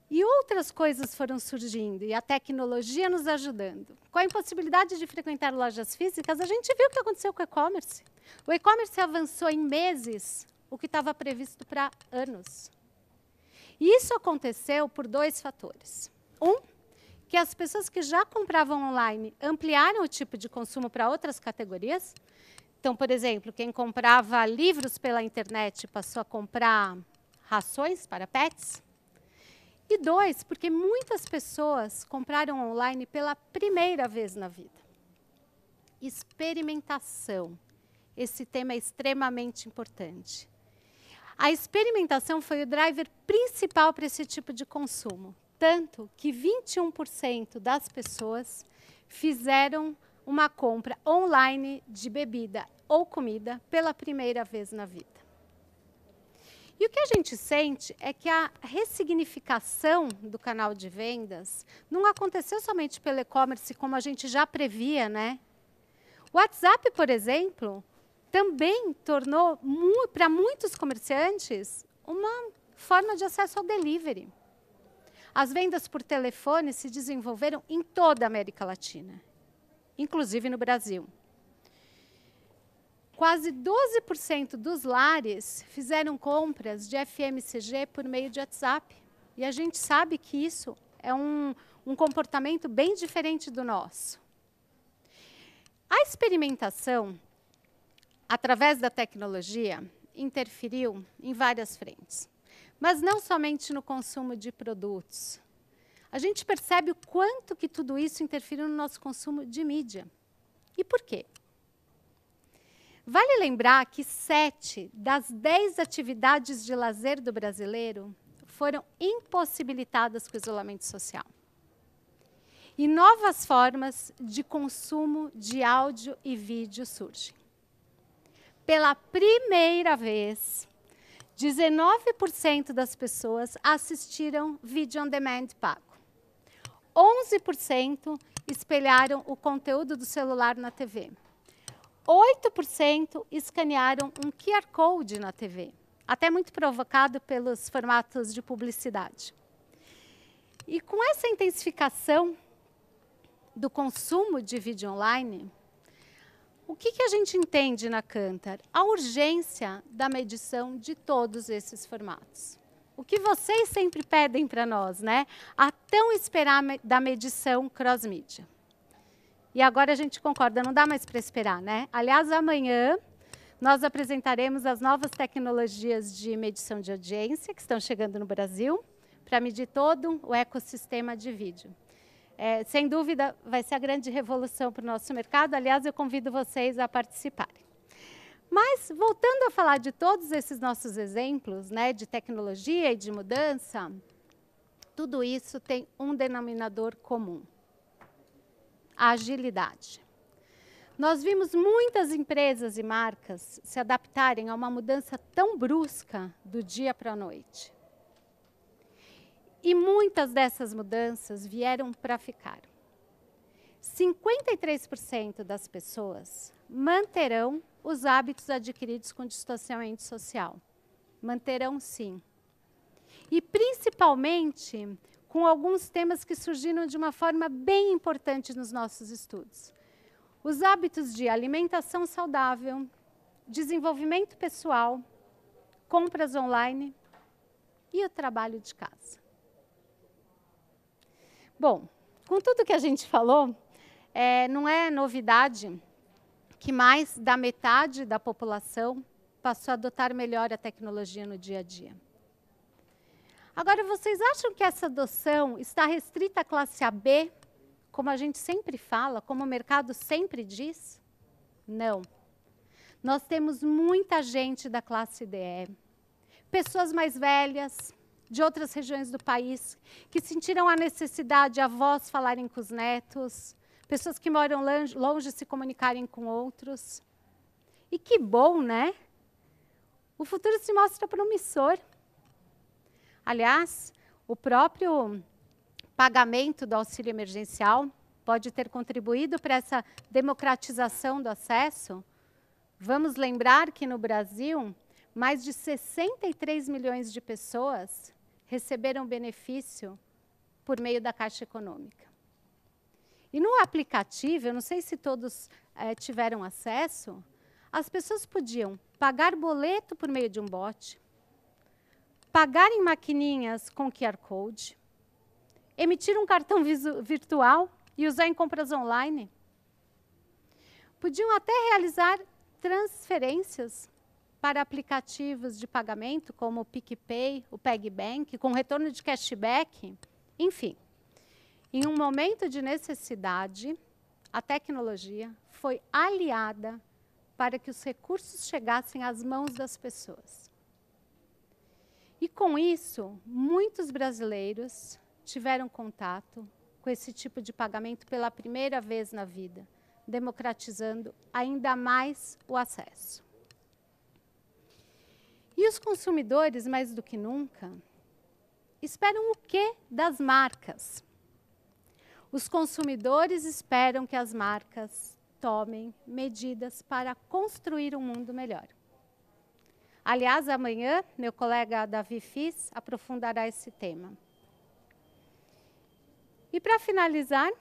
E outras coisas foram surgindo, e a tecnologia nos ajudando. Com a impossibilidade de frequentar lojas físicas, a gente viu o que aconteceu com o e-commerce. O e-commerce avançou em meses o que estava previsto para anos. E isso aconteceu por dois fatores. Que as pessoas que já compravam online ampliaram o tipo de consumo para outras categorias. Então, por exemplo, quem comprava livros pela internet passou a comprar rações para pets. E 2, porque muitas pessoas compraram online pela primeira vez na vida. Experimentação. Esse tema é extremamente importante. A experimentação foi o driver principal para esse tipo de consumo. Tanto que 21% das pessoas fizeram uma compra online de bebida ou comida pela primeira vez na vida. E o que a gente sente é que a ressignificação do canal de vendas não aconteceu somente pelo e-commerce, como a gente já previa, né? O WhatsApp, por exemplo, também tornou, para muitos comerciantes, uma forma de acesso ao delivery. As vendas por telefone se desenvolveram em toda a América Latina, inclusive no Brasil. Quase 12% dos lares fizeram compras de FMCG por meio de WhatsApp. E a gente sabe que isso é um comportamento bem diferente do nosso. A experimentação, através da tecnologia, interferiu em várias frentes. Mas não somente no consumo de produtos. A gente percebe o quanto que tudo isso interferiu no nosso consumo de mídia. E por quê? Vale lembrar que 7 das 10 atividades de lazer do brasileiro foram impossibilitadas com o isolamento social. E novas formas de consumo de áudio e vídeo surgem. Pela primeira vez, 19% das pessoas assistiram vídeo on demand pago. 11% espelharam o conteúdo do celular na TV. 8% escanearam um QR Code na TV, até muito provocado pelos formatos de publicidade. E com essa intensificação do consumo de vídeo online, o que a gente entende na Kantar? A urgência da medição de todos esses formatos. O que vocês sempre pedem para nós, né? A tão esperar da medição cross-mídia. E agora a gente concorda, não dá mais para esperar, né? Aliás, amanhã nós apresentaremos as novas tecnologias de medição de audiência que estão chegando no Brasil para medir todo o ecossistema de vídeo. Sem dúvida, vai ser a grande revolução para o nosso mercado. Aliás, eu convido vocês a participarem. Mas, voltando a falar de todos esses nossos exemplos, né, de tecnologia e de mudança, tudo isso tem um denominador comum: a agilidade. Nós vimos muitas empresas e marcas se adaptarem a uma mudança tão brusca do dia para a noite. E muitas dessas mudanças vieram para ficar. 53% das pessoas manterão os hábitos adquiridos com distanciamento social. Manterão, sim. E, principalmente, com alguns temas que surgiram de uma forma bem importante nos nossos estudos. Os hábitos de alimentação saudável, desenvolvimento pessoal, compras online e o trabalho de casa. Bom, com tudo que a gente falou, não é novidade que mais da metade da população passou a adotar melhor a tecnologia no dia a dia. Agora, vocês acham que essa adoção está restrita à classe AB, como a gente sempre fala, como o mercado sempre diz? Não. Nós temos muita gente da classe DE, pessoas mais velhas, de outras regiões do país, que sentiram a necessidade, avós falarem com os netos, pessoas que moram longe se comunicarem com outros. E que bom, né? O futuro se mostra promissor. Aliás, o próprio pagamento do auxílio emergencial pode ter contribuído para essa democratização do acesso. Vamos lembrar que no Brasil, mais de 63 milhões de pessoas receberam benefício por meio da Caixa Econômica. E no aplicativo, eu não sei se todos tiveram acesso, as pessoas podiam pagar boleto por meio de um bot, pagar em maquininhas com QR Code, emitir um cartão virtual e usar em compras online. Podiam até realizar transferências para aplicativos de pagamento, como o PicPay, o PagBank, com retorno de cashback, enfim. Em um momento de necessidade, a tecnologia foi aliada para que os recursos chegassem às mãos das pessoas. E, com isso, muitos brasileiros tiveram contato com esse tipo de pagamento pela primeira vez na vida, democratizando ainda mais o acesso. E os consumidores, mais do que nunca, esperam o quê das marcas? Os consumidores esperam que as marcas tomem medidas para construir um mundo melhor. Aliás, amanhã, meu colega Davi Fis aprofundará esse tema. E para finalizar,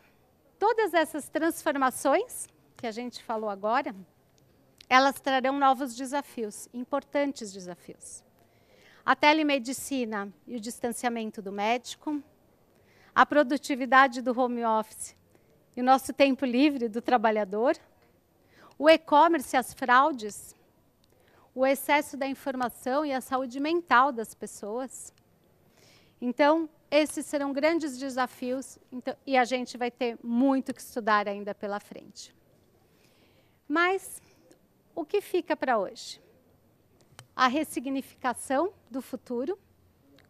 todas essas transformações que a gente falou agora, elas trarão novos desafios, importantes desafios. A telemedicina e o distanciamento do médico, a produtividade do home office e o nosso tempo livre do trabalhador, o e-commerce e as fraudes, o excesso da informação e a saúde mental das pessoas. Então, esses serão grandes desafios e a gente vai ter muito que estudar ainda pela frente. Mas o que fica para hoje? A ressignificação do futuro,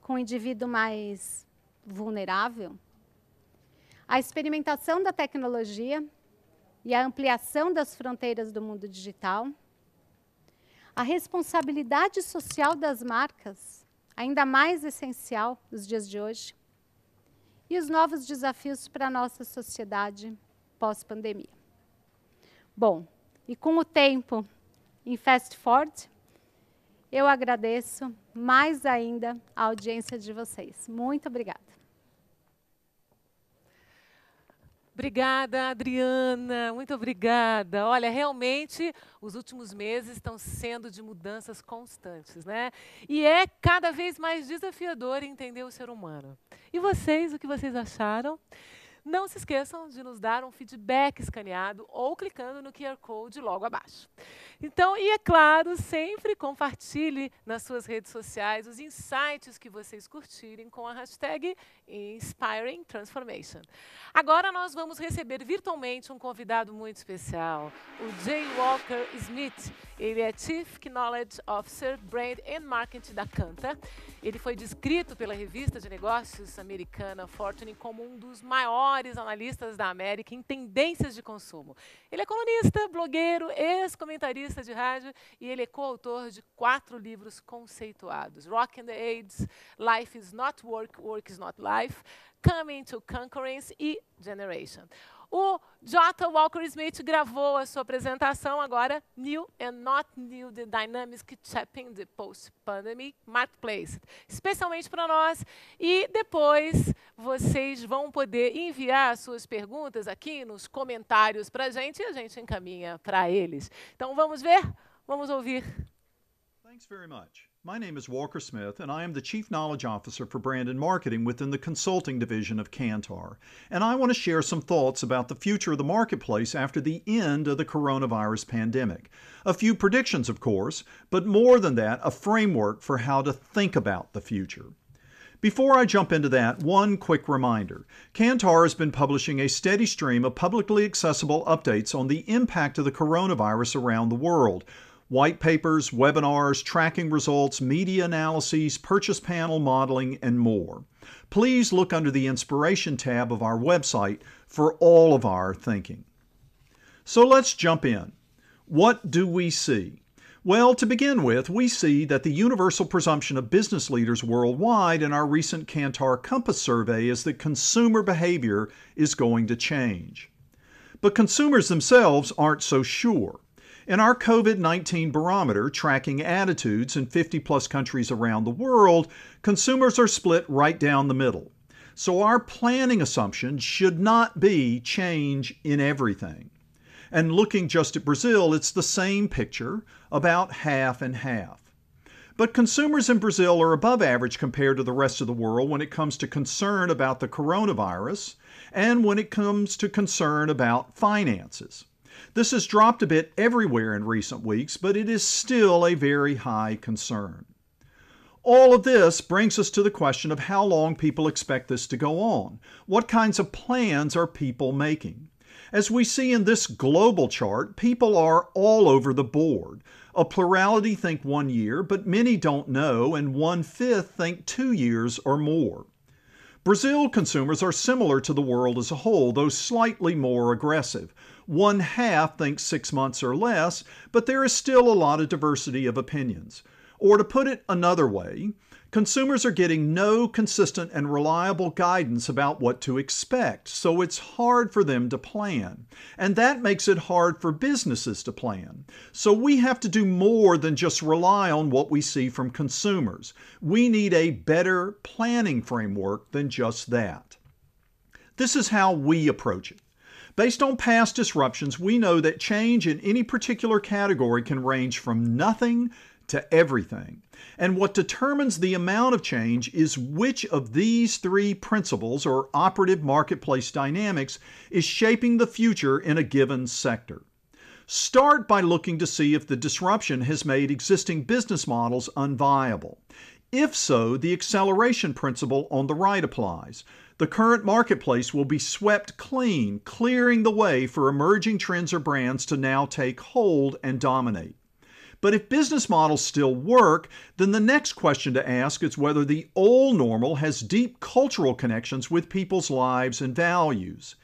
com o indivíduo mais vulnerável, a experimentação da tecnologia e a ampliação das fronteiras do mundo digital, a responsabilidade social das marcas, ainda mais essencial nos dias de hoje, e os novos desafios para a nossa sociedade pós-pandemia. Bom, e com o tempo em fast forward, eu agradeço mais ainda a audiência de vocês. Muito obrigada. Obrigada, Adriana, muito obrigada. Olha, realmente, os últimos meses estão sendo de mudanças constantes, né? E é cada vez mais desafiador entender o ser humano. E vocês, o que vocês acharam? Não se esqueçam de nos dar um feedback escaneado ou clicando no QR Code logo abaixo. Então, e é claro, sempre compartilhe nas suas redes sociais os insights que vocês curtirem com a hashtag Inspiring Transformation. Agora nós vamos receber virtualmente um convidado muito especial, o Jay Walker Smith. Ele é Chief Knowledge Officer, Brand and Marketing da Kantar. Ele foi descrito pela revista de negócios americana Fortune como um dos maiores analistas da América em tendências de consumo. Ele é colunista, blogueiro, ex-comentarista de rádio e ele é coautor de 4 livros conceituados: Rock and the AIDS, Life is Not Work, Work is Not Life, Coming to Concurrence e Generation. O J. Walker Smith gravou a sua apresentação agora, New and Not New, The Dynamics Shaping the Post-Pandemic Marketplace, especialmente para nós. E depois vocês vão poder enviar as suas perguntas aqui nos comentários para a gente e a gente encaminha para eles. Então vamos ver? Vamos ouvir. Thanks very much. My name is Walker Smith, and I am the Chief Knowledge Officer for Brand and Marketing within the Consulting Division of Kantar. And I want to share some thoughts about the future of the marketplace after the end of the coronavirus pandemic. A few predictions, of course, but more than that, a framework for how to think about the future. Before I jump into that, one quick reminder. Kantar has been publishing a steady stream of publicly accessible updates on the impact of the coronavirus around the world. White papers, webinars, tracking results, media analyses, purchase panel modeling, and more. Please look under the Inspiration tab of our website for all of our thinking. So let's jump in. What do we see? Well, to begin with, we see that the universal presumption of business leaders worldwide in our recent Kantar Compass survey is that consumer behavior is going to change. But consumers themselves aren't so sure. In our COVID-19 barometer tracking attitudes in 50-plus countries around the world, consumers are split right down the middle. So our planning assumption should not be change in everything. And looking just at Brazil, it's the same picture, about half and half. But consumers in Brazil are above average compared to the rest of the world when it comes to concern about the coronavirus and when it comes to concern about finances. This has dropped a bit everywhere in recent weeks, but it is still a very high concern. All of this brings us to the question of how long people expect this to go on. What kinds of plans are people making? As we see in this global chart, people are all over the board. A plurality think 1 year, but many don't know, and 1/5 think 2 years or more. Brazil consumers are similar to the world as a whole, though slightly more aggressive. 1/2 thinks 6 months or less, but there is still a lot of diversity of opinions. Or to put it another way, consumers are getting no consistent and reliable guidance about what to expect, so it's hard for them to plan. And that makes it hard for businesses to plan. So we have to do more than just rely on what we see from consumers. We need a better planning framework than just that. This is how we approach it. Based on past disruptions, we know that change in any particular category can range from nothing to everything. And what determines the amount of change is which of these three principles or operative marketplace dynamics is shaping the future in a given sector. Start by looking to see if the disruption has made existing business models unviable. If so, the acceleration principle on the right applies. The current marketplace will be swept clean, clearing the way for emerging trends or brands to now take hold and dominate. But if business models still work, then the next question to ask is whether the old normal has deep cultural connections with people's lives and values.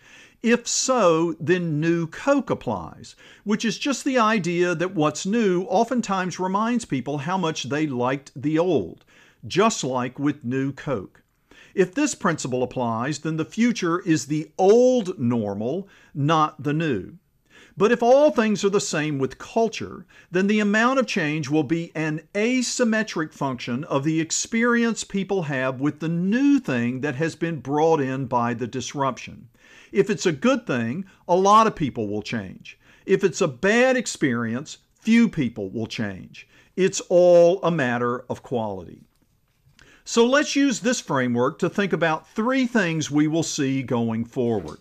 If so, then new Coke applies, which is just the idea that what's new oftentimes reminds people how much they liked the old, just like with new Coke. If this principle applies, then the future is the old normal, not the new. But if all things are the same with culture, then the amount of change will be an asymmetric function of the experience people have with the new thing that has been brought in by the disruption. If it's a good thing, a lot of people will change. If it's a bad experience, few people will change. It's all a matter of quality. So let's use this framework to think about three things we will see going forward.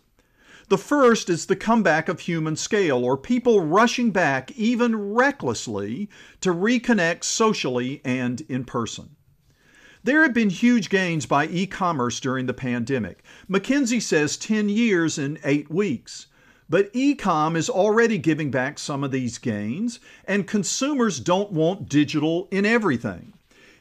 The first is the comeback of human scale, or people rushing back, even recklessly, to reconnect socially and in person. There have been huge gains by e-commerce during the pandemic. McKinsey says 10 years in 8 weeks. But e-com is already giving back some of these gains, and consumers don't want digital in everything.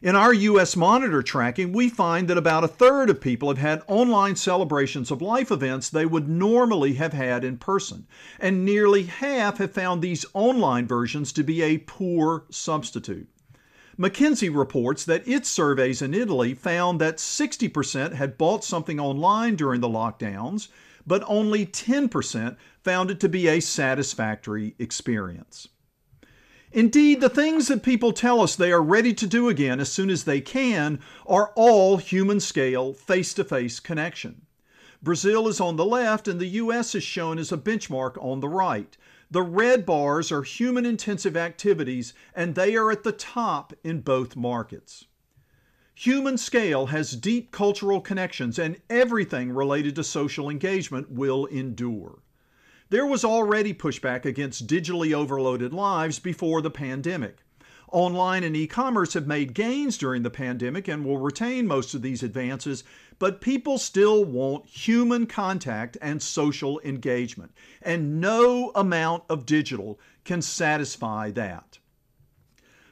In our U.S. Monitor tracking, we find that about a third of people have had online celebrations of life events they would normally have had in person, and nearly half have found these online versions to be a poor substitute. McKinsey reports that its surveys in Italy found that 60% had bought something online during the lockdowns, but only 10% found it to be a satisfactory experience. Indeed, the things that people tell us they are ready to do again as soon as they can are all human-scale, face-to-face connection. Brazil is on the left and the U.S. is shown as a benchmark on the right. The red bars are human-intensive activities, and they are at the top in both markets. Human scale has deep cultural connections, and everything related to social engagement will endure. There was already pushback against digitally overloaded lives before the pandemic. Online and e-commerce have made gains during the pandemic and will retain most of these advances, but people still want human contact and social engagement, and no amount of digital can satisfy that.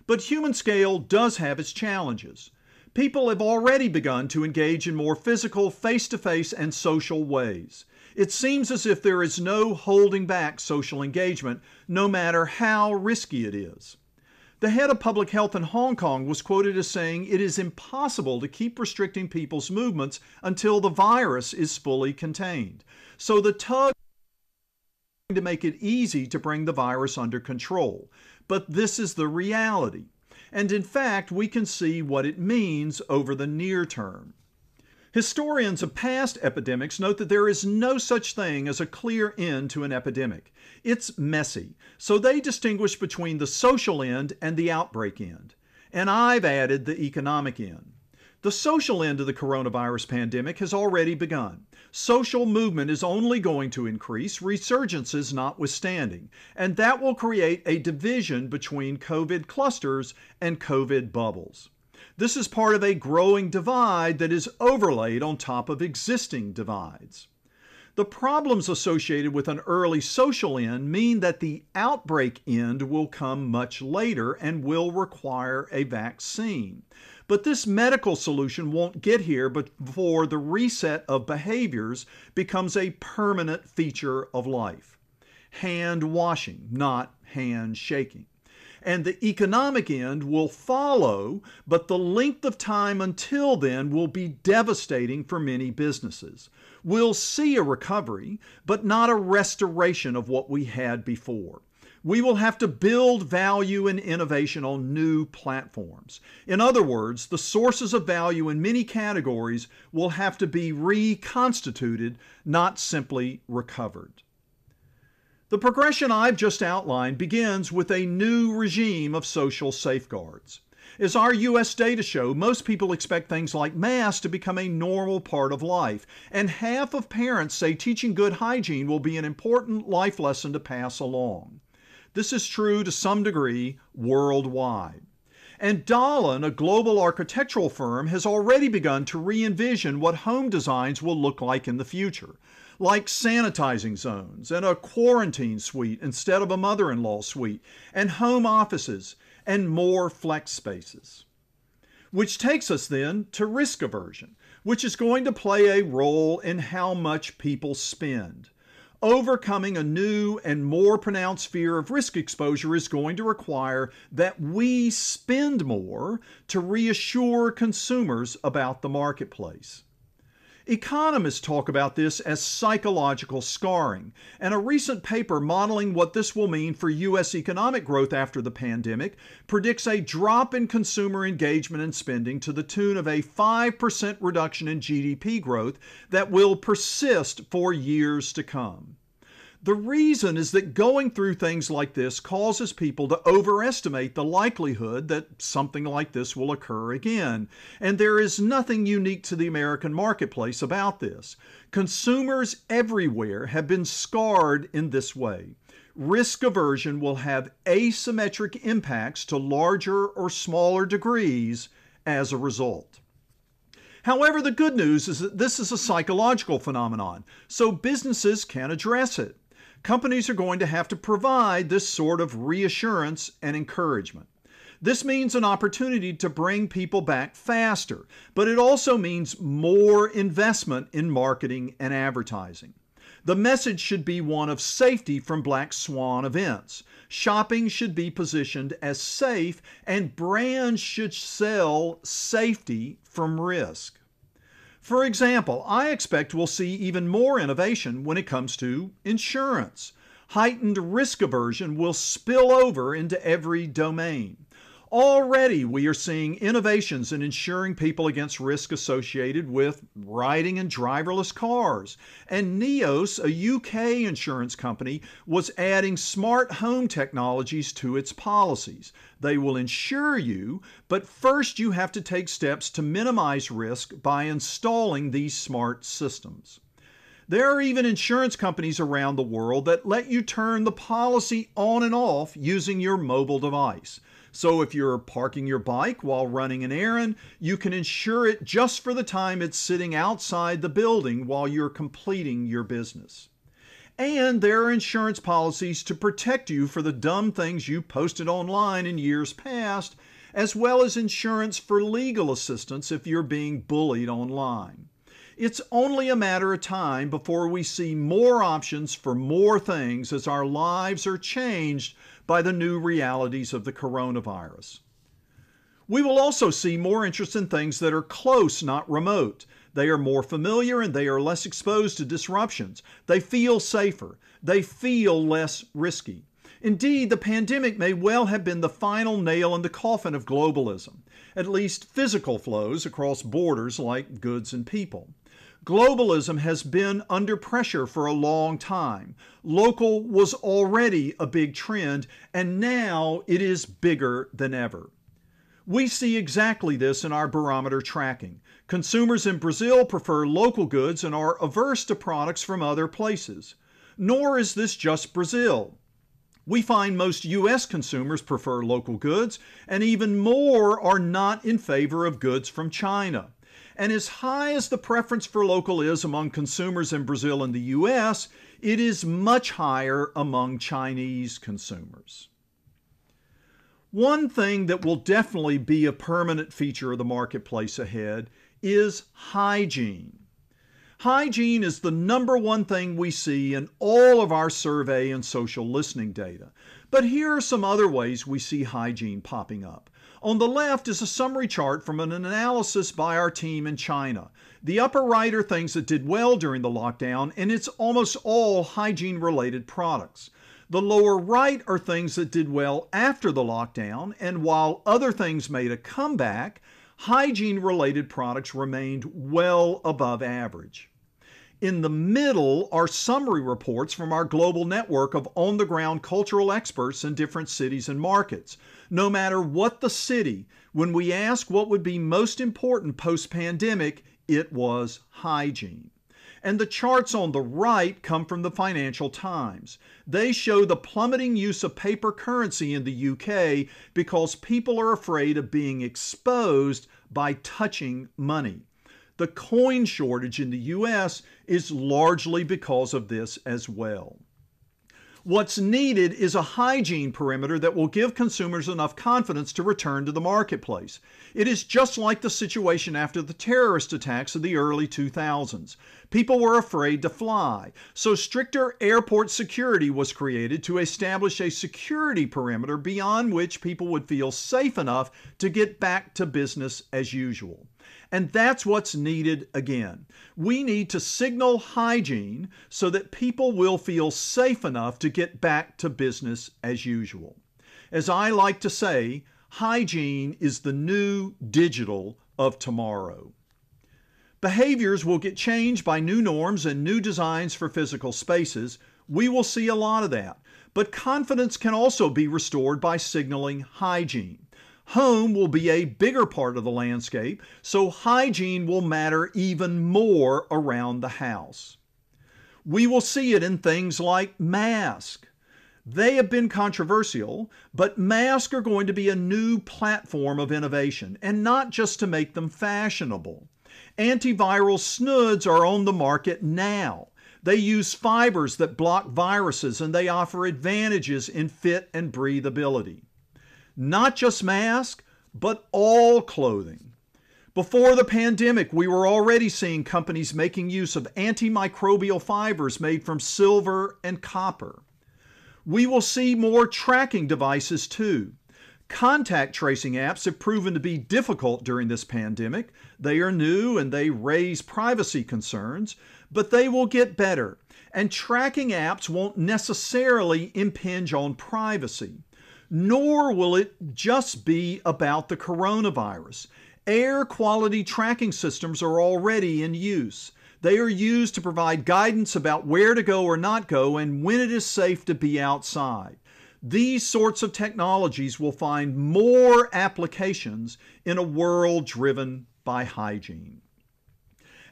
But human scale does have its challenges. People have already begun to engage in more physical, face-to-face, and social ways. It seems as if there is no holding back social engagement, no matter how risky it is. The head of public health in Hong Kong was quoted as saying it is impossible to keep restricting people's movements until the virus is fully contained. So the tug is to make it easy to bring the virus under control. But this is the reality. And in fact, we can see what it means over the near term. Historians of past epidemics note that there is no such thing as a clear end to an epidemic. It's messy, so they distinguish between the social end and the outbreak end. And I've added the economic end. The social end of the coronavirus pandemic has already begun. Social movement is only going to increase, resurgences notwithstanding, and that will create a division between COVID clusters and COVID bubbles. This is part of a growing divide that is overlaid on top of existing divides. The problems associated with an early social end mean that the outbreak end will come much later and will require a vaccine. But this medical solution won't get here before the reset of behaviors becomes a permanent feature of life. Hand washing, not hand shaking. and the economic end will follow, but the length of time until then will be devastating for many businesses. We'll see a recovery, but not a restoration of what we had before. We will have to build value and innovation on new platforms. In other words, the sources of value in many categories will have to be reconstituted, not simply recovered. The progression I've just outlined begins with a new regime of social safeguards. As our U.S. data show, most people expect things like masks to become a normal part of life, and half of parents say teaching good hygiene will be an important life lesson to pass along. This is true to some degree worldwide. And Dahlen, a global architectural firm, has already begun to re-envision what home designs will look like in the future, like sanitizing zones and a quarantine suite instead of a mother-in-law suite, and home offices and more flex spaces. Which takes us then to risk aversion, which is going to play a role in how much people spend. Overcoming a new and more pronounced fear of risk exposure is going to require that we spend more to reassure consumers about the marketplace. Economists talk about this as psychological scarring, and a recent paper modeling what this will mean for U.S. economic growth after the pandemic predicts a drop in consumer engagement and spending to the tune of a 5% reduction in GDP growth that will persist for years to come. The reason is that going through things like this causes people to overestimate the likelihood that something like this will occur again. And there is nothing unique to the American marketplace about this. Consumers everywhere have been scarred in this way. Risk aversion will have asymmetric impacts to larger or smaller degrees as a result. However, the good news is that this is a psychological phenomenon, so businesses can address it. Companies are going to have to provide this sort of reassurance and encouragement. This means an opportunity to bring people back faster, but it also means more investment in marketing and advertising. The message should be one of safety from black swan events. Shopping should be positioned as safe, and brands should sell safety from risk. For example, I expect we'll see even more innovation when it comes to insurance. Heightened risk aversion will spill over into every domain. Already we are seeing innovations in insuring people against risk associated with riding in driverless cars. And Neos, a UK insurance company, was adding smart home technologies to its policies. They will insure you, but first you have to take steps to minimize risk by installing these smart systems. There are even insurance companies around the world that let you turn the policy on and off using your mobile device. So if you're parking your bike while running an errand, you can insure it just for the time it's sitting outside the building while you're completing your business. And there are insurance policies to protect you for the dumb things you posted online in years past, as well as insurance for legal assistance if you're being bullied online. It's only a matter of time before we see more options for more things as our lives are changed by the new realities of the coronavirus. We will also see more interest in things that are close, not remote. They are more familiar and they are less exposed to disruptions. They feel safer. They feel less risky. Indeed, the pandemic may well have been the final nail in the coffin of globalism, at least physical flows across borders like goods and people. Globalism has been under pressure for a long time. Local was already a big trend, and now it is bigger than ever. We see exactly this in our barometer tracking. Consumers in Brazil prefer local goods and are averse to products from other places. Nor is this just Brazil. We find most U.S. consumers prefer local goods, and even more are not in favor of goods from China. And as high as the preference for local is among consumers in Brazil and the U.S., it is much higher among Chinese consumers. One thing that will definitely be a permanent feature of the marketplace ahead is hygiene. Hygiene is the number one thing we see in all of our survey and social listening data. But here are some other ways we see hygiene popping up. On the left is a summary chart from an analysis by our team in China. The upper right are things that did well during the lockdown, and it's almost all hygiene-related products. The lower right are things that did well after the lockdown, and while other things made a comeback, hygiene-related products remained well above average. In the middle are summary reports from our global network of on-the-ground cultural experts in different cities and markets. No matter what the city, when we ask what would be most important post-pandemic, it was hygiene. And the charts on the right come from the Financial Times. They show the plummeting use of paper currency in the UK because people are afraid of being exposed by touching money. The coin shortage in the US is largely because of this as well. What's needed is a hygiene perimeter that will give consumers enough confidence to return to the marketplace. It is just like the situation after the terrorist attacks of the early 2000s. People were afraid to fly, so stricter airport security was created to establish a security perimeter beyond which people would feel safe enough to get back to business as usual. And that's what's needed again. We need to signal hygiene so that people will feel safe enough to get back to business as usual. As I like to say, hygiene is the new digital of tomorrow. Behaviors will get changed by new norms and new designs for physical spaces. We will see a lot of that. But confidence can also be restored by signaling hygiene. Home will be a bigger part of the landscape, so hygiene will matter even more around the house. We will see it in things like masks. They have been controversial, but masks are going to be a new platform of innovation, and not just to make them fashionable. Antiviral snoods are on the market now. They use fibers that block viruses, and they offer advantages in fit and breathability. Not just masks, but all clothing. Before the pandemic, we were already seeing companies making use of antimicrobial fibers made from silver and copper. We will see more tracking devices too. Contact tracing apps have proven to be difficult during this pandemic. They are new and they raise privacy concerns, but they will get better. And tracking apps won't necessarily impinge on privacy. Nor will it just be about the coronavirus. Air quality tracking systems are already in use. They are used to provide guidance about where to go or not go and when it is safe to be outside. These sorts of technologies will find more applications in a world driven by hygiene.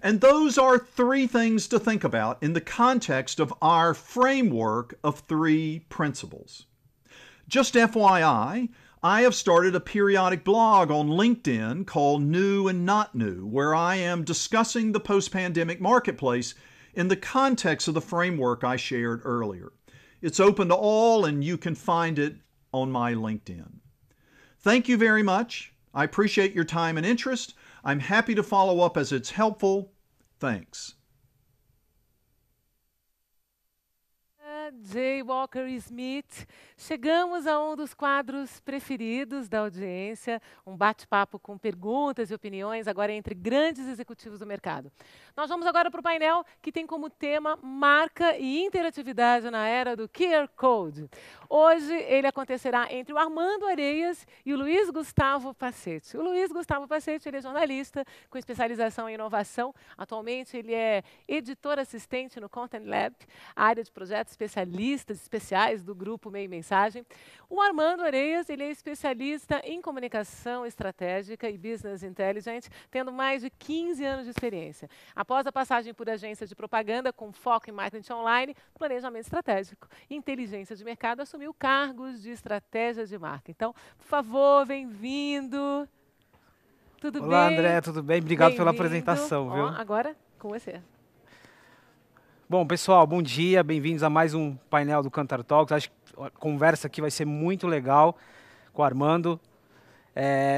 And those are three things to think about in the context of our framework of three principles. Just FYI, I have started a periodic blog on LinkedIn called New and Not New, where I am discussing the post-pandemic marketplace in the context of the framework I shared earlier. It's open to all, and you can find it on my LinkedIn. Thank you very much. I appreciate your time and interest. I'm happy to follow up as it's helpful. Thanks. J. Walker Smith, chegamos a um dos quadros preferidos da audiência, um bate-papo com perguntas e opiniões, agora entre grandes executivos do mercado. Nós vamos agora para o painel que tem como tema marca e interatividade na era do QR Code. Hoje ele acontecerá entre o Armando Areias e o Luiz Gustavo Pacete. O Luiz Gustavo Pacete, ele é jornalista com especialização em inovação. Atualmente ele é editor assistente no Content Lab, área de projetos especialistas especiais do grupo Meio Mensagem. O Armando Areias, ele é especialista em comunicação estratégica e business intelligence, tendo mais de 15 anos de experiência. Após a passagem por agência de propaganda com foco em marketing online, planejamento estratégico e inteligência de mercado, assumiu cargos de estratégia de marca. Então, por favor, bem-vindo. Tudo bem? Olá, André, tudo bem? Obrigado pela apresentação, viu? Agora, com você. Bom, pessoal, bom dia, bem-vindos a mais um painel do Kantar Talks. Acho que a conversa aqui vai ser muito legal com o Armando.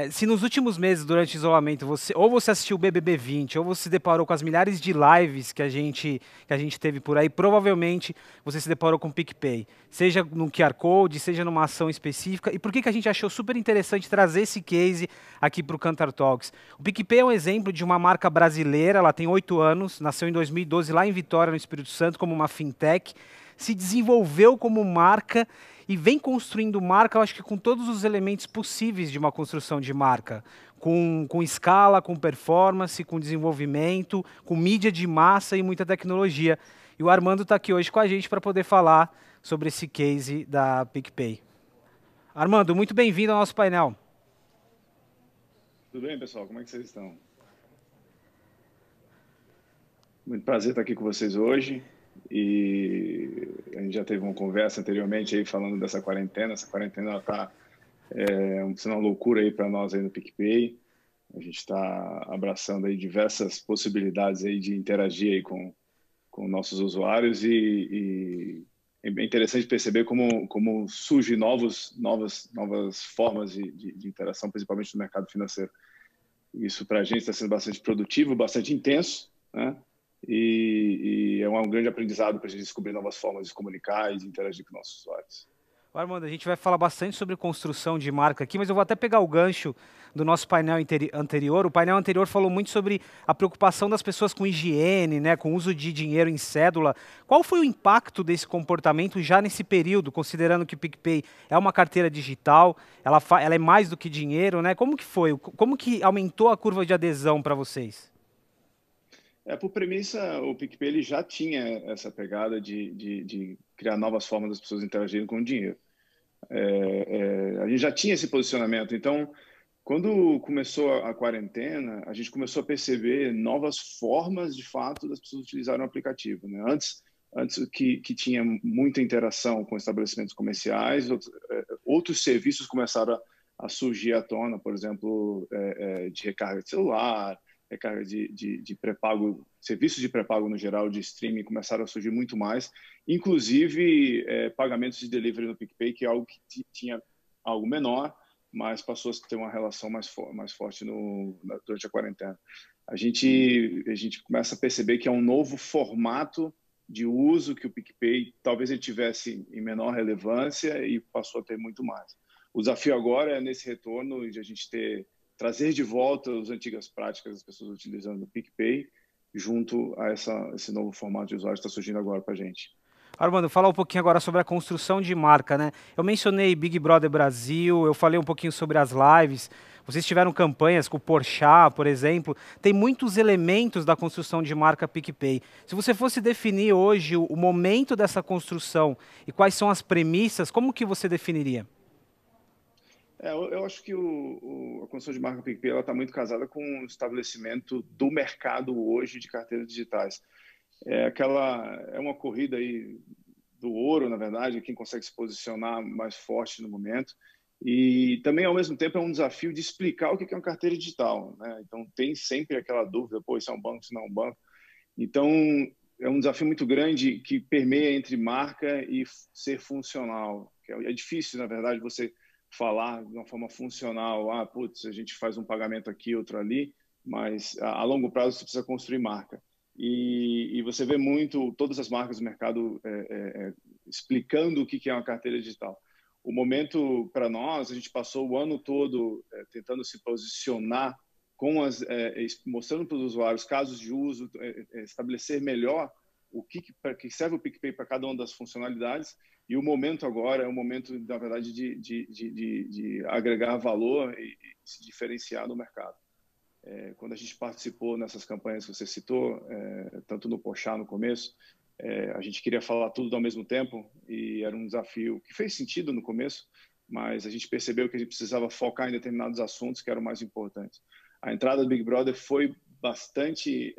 Se nos últimos meses, durante o isolamento, ou você assistiu o BBB 20, ou você se deparou com as milhares de lives que a gente teve por aí, provavelmente você se deparou com o PicPay. Seja no QR Code, seja numa ação específica. E por que a gente achou super interessante trazer esse case aqui para o Kantar Talks? O PicPay é um exemplo de uma marca brasileira, ela tem 8 anos, nasceu em 2012 lá em Vitória, no Espírito Santo, como uma fintech, se desenvolveu como marca e vem construindo marca, eu acho que com todos os elementos possíveis de uma construção de marca. Com escala, com performance, com desenvolvimento, com mídia de massa e muita tecnologia. E o Armando está aqui hoje com a gente para poder falar sobre esse case da PicPay. Armando, muito bem-vindo ao nosso painel. Tudo bem, pessoal? Como é que vocês estão? Muito prazer estar aqui com vocês hoje. E a gente já teve uma conversa anteriormente aí falando dessa quarentena. Essa quarentena está sendo uma loucura aí para nós aí no PicPay. A gente está abraçando aí diversas possibilidades aí de interagir aí com nossos usuários e é bem interessante perceber como surgem novas formas de interação, principalmente no mercado financeiro. Isso para a gente está sendo bastante produtivo, bastante intenso, né? E é um grande aprendizado para a gente descobrir novas formas de se comunicar e de interagir com nossos usuários. Armando, a gente vai falar bastante sobre construção de marca aqui, mas eu vou até pegar o gancho do nosso painel anterior. O painel anterior falou muito sobre a preocupação das pessoas com higiene, né, com o uso de dinheiro em cédula. Qual foi o impacto desse comportamento já nesse período, considerando que o PicPay é uma carteira digital, ela é mais do que dinheiro, né? Como que foi? Como que aumentou a curva de adesão para vocês? Por premissa, o PicPay ele já tinha essa pegada de criar novas formas das pessoas interagirem com o dinheiro. A gente já tinha esse posicionamento. Então, quando começou a quarentena, a gente começou a perceber novas formas, de fato, das pessoas utilizarem o aplicativo, né? Antes que tinha muita interação com estabelecimentos comerciais, outros serviços começaram a surgir à tona, por exemplo, de recarga de celular, recarga de pré-pago, serviços de pré-pago no geral, de streaming, começaram a surgir muito mais, inclusive pagamentos de delivery no PicPay, que é algo que tinha algo menor, mas passou a ter uma relação mais forte durante a quarentena. A gente começa a perceber que é um novo formato de uso que o PicPay talvez ele tivesse em menor relevância e passou a ter muito mais. O desafio agora é nesse retorno de a gente trazer de volta as antigas práticas das pessoas utilizando o PicPay junto a esse novo formato de usuário que está surgindo agora para a gente. Armando, falar um pouquinho agora sobre a construção de marca, né? Eu mencionei Big Brother Brasil, eu falei um pouquinho sobre as lives, vocês tiveram campanhas com o Porchat, por exemplo, tem muitos elementos da construção de marca PicPay. Se você fosse definir hoje o momento dessa construção e quais são as premissas, como que você definiria? Eu acho que a construção de marca PicPay está muito casada com o estabelecimento do mercado hoje de carteiras digitais. É uma corrida aí do ouro, na verdade, quem consegue se posicionar mais forte no momento. E também, ao mesmo tempo, é um desafio de explicar o que é uma carteira digital, né? Então, tem sempre aquela dúvida, isso é um banco, isso não é um banco. Então, é um desafio muito grande que permeia entre marca e ser funcional. É difícil, na verdade, você falar de uma forma funcional, a gente faz um pagamento aqui, outro ali, mas a longo prazo você precisa construir marca. E você vê muito todas as marcas do mercado explicando o que é uma carteira digital. O momento para nós, a gente passou o ano todo tentando se posicionar, mostrando para os usuários casos de uso, estabelecer melhor para que serve o PicPay para cada uma das funcionalidades. E o momento agora é um momento, na verdade, de agregar valor e se diferenciar no mercado. Quando a gente participou nessas campanhas que você citou, tanto no Porchat no começo, a gente queria falar tudo ao mesmo tempo e era um desafio que fez sentido no começo, mas a gente percebeu que a gente precisava focar em determinados assuntos que eram mais importantes. A entrada do Big Brother foi bastante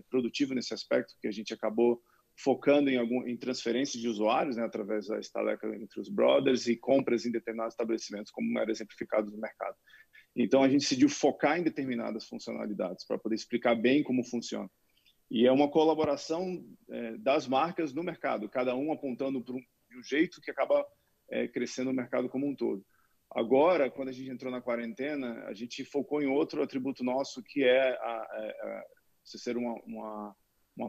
produtiva nesse aspecto, que a gente acabou focando em transferência de usuários, né, através da estaleca entre os brothers e compras em determinados estabelecimentos, como era exemplificado no mercado. Então, a gente decidiu focar em determinadas funcionalidades para poder explicar bem como funciona. E é uma colaboração das marcas no mercado, cada um apontando para um jeito que acaba crescendo o mercado como um todo. Agora, quando a gente entrou na quarentena, a gente focou em outro atributo nosso, que é você ser uma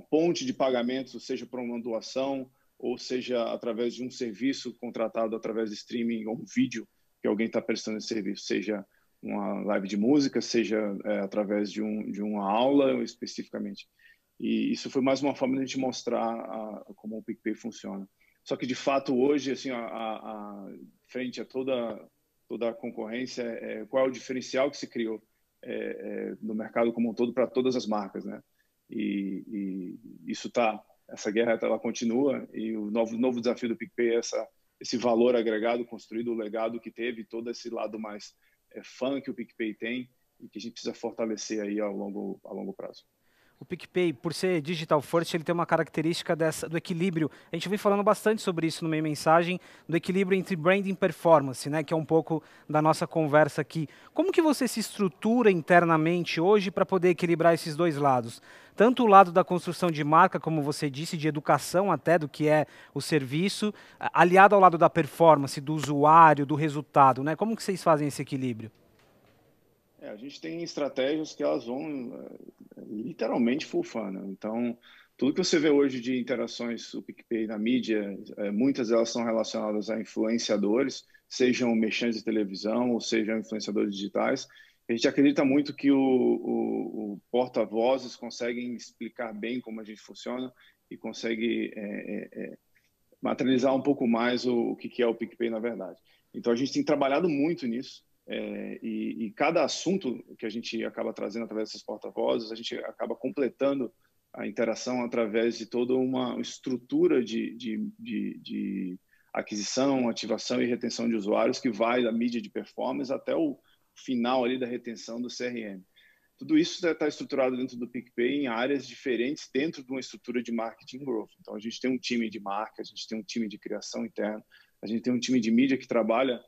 ponte de pagamentos, seja para uma doação, ou seja através de um serviço contratado através de streaming ou um vídeo que alguém está prestando esse serviço, seja uma live de música, seja através de uma aula especificamente. E isso foi mais uma forma de a gente mostrar como o PicPay funciona. Só que, de fato, hoje, assim, frente a toda a concorrência, qual é o diferencial que se criou no mercado como um todo para todas as marcas, né? E isso essa guerra ela continua, e o novo desafio do PicPay é esse valor agregado construído, o legado que teve, todo esse lado mais fã que o PicPay tem e que a gente precisa fortalecer aí a longo prazo. O PicPay, por ser digital first, ele tem uma característica do equilíbrio. A gente vem falando bastante sobre isso no Meio Mensagem, do equilíbrio entre branding e performance, né, que é um pouco da nossa conversa aqui. Como que você se estrutura internamente hoje para poder equilibrar esses dois lados? Tanto o lado da construção de marca, como você disse, de educação até do que é o serviço, aliado ao lado da performance, do usuário, do resultado, né? Como que vocês fazem esse equilíbrio? A gente tem estratégias que elas vão literalmente full funnel. Então, tudo que você vê hoje de interações do PicPay na mídia, muitas delas são relacionadas a influenciadores, sejam merchantes de televisão ou sejam influenciadores digitais. A gente acredita muito que o porta-vozes conseguem explicar bem como a gente funciona e consegue materializar um pouco mais o que é o PicPay na verdade. Então, a gente tem trabalhado muito nisso. E cada assunto que a gente acaba trazendo através dessas porta-vozes, a gente acaba completando a interação através de toda uma estrutura de aquisição, ativação e retenção de usuários que vai da mídia de performance até o final ali da retenção do CRM. Tudo isso está estruturado dentro do PicPay em áreas diferentes dentro de uma estrutura de marketing growth. Então, a gente tem um time de marca, a gente tem um time de criação interna, a gente tem um time de mídia que trabalha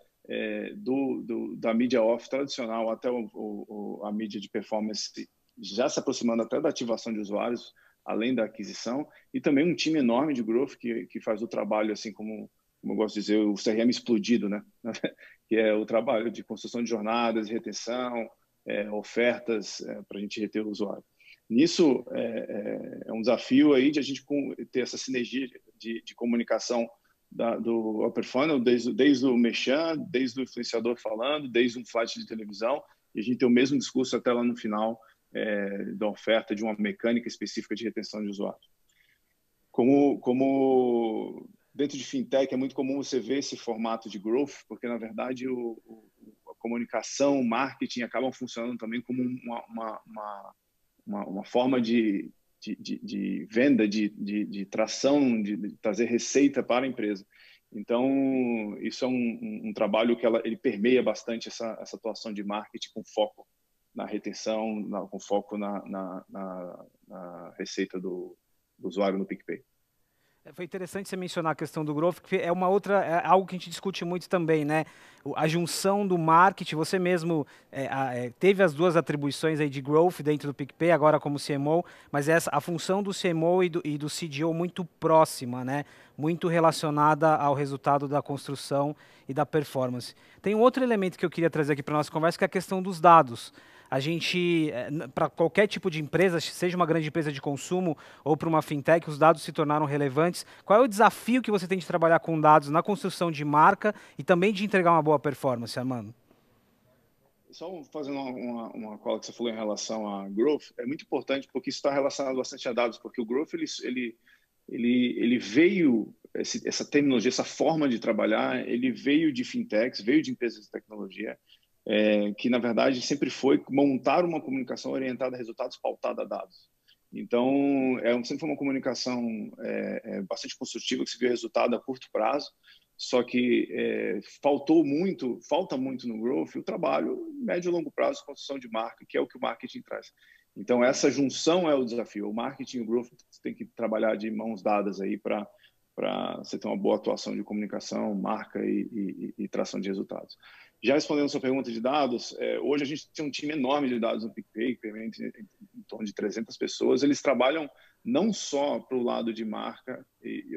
da mídia off tradicional até a mídia de performance, já se aproximando até da ativação de usuários, além da aquisição, e também um time enorme de growth que faz o trabalho, assim como eu gosto de dizer, o CRM explodido, né? Que é o trabalho de construção de jornadas, retenção, ofertas para a gente reter o usuário. Nisso, é um desafio aí de a gente ter essa sinergia de comunicação do upper funnel, desde o merchan, desde o influenciador falando, desde um flash de televisão, e a gente tem o mesmo discurso até lá no final da oferta de uma mecânica específica de retenção de usuários. Como dentro de fintech é muito comum você ver esse formato de growth, porque na verdade a comunicação, o marketing acabam funcionando também como uma forma de venda, de tração, de trazer receita para a empresa. Então, isso é um trabalho que ele permeia bastante essa atuação de marketing com foco na retenção, com foco na receita do usuário no PicPay. Foi interessante você mencionar a questão do growth, que é algo que a gente discute muito também, né? A junção do marketing, você mesmo teve as duas atribuições aí de growth dentro do PicPay, agora como CMO, mas a função do CMO e do CDO muito próxima, né? Muito relacionada ao resultado da construção e da performance. Tem um outro elemento que eu queria trazer aqui para a nossa conversa, que é a questão dos dados. A gente, para qualquer tipo de empresa, seja uma grande empresa de consumo ou para uma fintech, os dados se tornaram relevantes. Qual é o desafio que você tem de trabalhar com dados na construção de marca e também de entregar uma boa performance, Armando? Só fazendo uma cola que você falou em relação a growth, é muito importante porque isso está relacionado bastante a dados, porque o growth ele veio, essa terminologia, essa forma de trabalhar, ele veio de fintechs, veio de empresas de tecnologia, que, na verdade, sempre foi montar uma comunicação orientada a resultados pautada a dados. Então, sempre foi uma comunicação bastante construtiva, que se vê resultado a curto prazo, só que falta muito no growth o trabalho médio e longo prazo, construção de marca, que é o que o marketing traz. Então, essa junção é o desafio. O marketing e o growth tem que trabalhar de mãos dadas aí para você ter uma boa atuação de comunicação, marca e tração de resultados. Já respondendo a sua pergunta de dados, hoje a gente tem um time enorme de dados no PicPay, em torno de 300 pessoas. Eles trabalham não só para o lado de marca,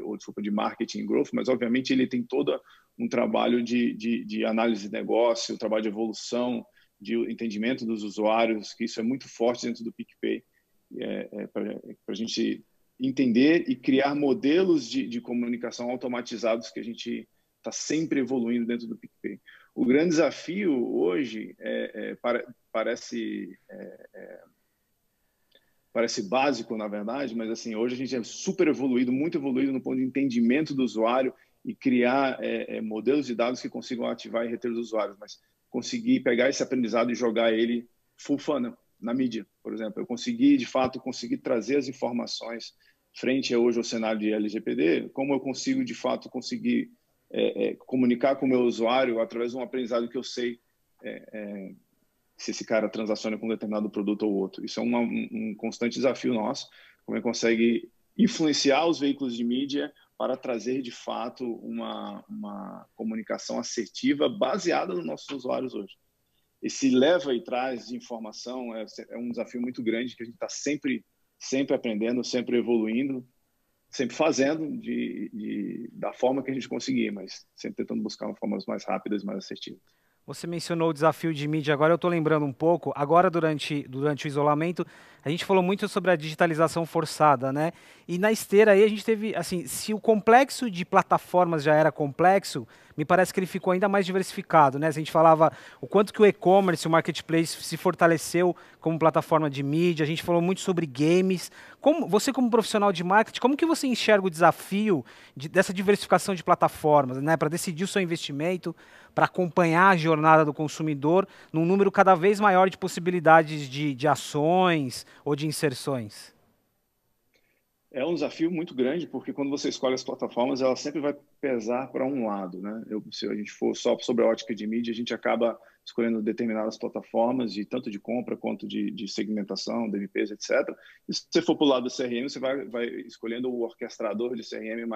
ou desculpa, de marketing e growth, mas obviamente ele tem todo um trabalho de análise de negócio, trabalho de evolução, de entendimento dos usuários, que isso é muito forte dentro do PicPay, para a gente entender e criar modelos de comunicação automatizados que a gente está sempre evoluindo dentro do PicPay. O grande desafio hoje parece básico, na verdade, mas assim, hoje a gente é super evoluído, muito evoluído no ponto de entendimento do usuário e criar modelos de dados que consigam ativar e reter os usuários, mas conseguir pegar esse aprendizado e jogar ele full funnel na mídia, por exemplo. Eu consegui, de fato, trazer as informações frente hoje ao cenário de LGPD, como eu consigo, de fato, comunicar com o meu usuário através de um aprendizado que eu sei se esse cara transaciona com um determinado produto ou outro. Isso é um constante desafio nosso, como é que consegue influenciar os veículos de mídia para trazer, de fato, uma comunicação assertiva baseada nos nossos usuários hoje. Esse leva e traz de informação é um desafio muito grande, que a gente está sempre aprendendo, sempre evoluindo, sempre fazendo da forma que a gente conseguir, mas sempre tentando buscar formas mais rápidas, mais assertivas. Você mencionou o desafio de mídia, agora eu estou lembrando um pouco, agora durante o isolamento, a gente falou muito sobre a digitalização forçada, né? E na esteira aí a gente teve, assim, se o complexo de plataformas já era complexo, me parece que ele ficou ainda mais diversificado, né? A gente falava o quanto que o e-commerce, o marketplace se fortaleceu como plataforma de mídia, a gente falou muito sobre games. Você como profissional de marketing, como que você enxerga o desafio dessa diversificação de plataformas, né? Para decidir o seu investimento, para acompanhar a jornada do consumidor num número cada vez maior de possibilidades de ações ou de inserções? É um desafio muito grande, porque quando você escolhe as plataformas, ela sempre vai pesar para um lado, né? Se a gente for só sobre a ótica de mídia, a gente acaba escolhendo determinadas plataformas, tanto de compra quanto de segmentação, DMPs, etc. E se você for para o lado do CRM, você vai escolhendo o orquestrador de CRM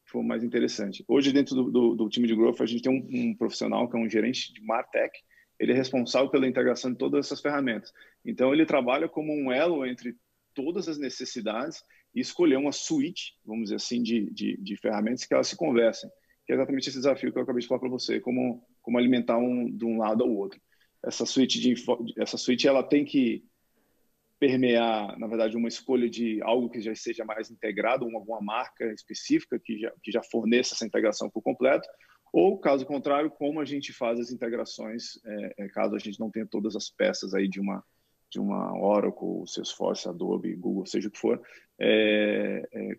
que for mais interessante. Hoje, dentro do time de Growth, a gente tem um profissional que é um gerente de MarTech. Ele é responsável pela integração de todas essas ferramentas. Então, ele trabalha como um elo entre todas as necessidades e escolher uma suite, vamos dizer assim, de ferramentas que elas se conversem, que é exatamente esse desafio que eu acabei de falar para você, como alimentar de um lado ao outro. Essa suite ela tem que permear, na verdade, uma escolha de algo que já seja mais integrado, alguma marca específica que já forneça essa integração por completo, ou, caso contrário, como a gente faz as integrações, caso a gente não tenha todas as peças aí de uma Oracle, Salesforce, Adobe, Google, seja o que for,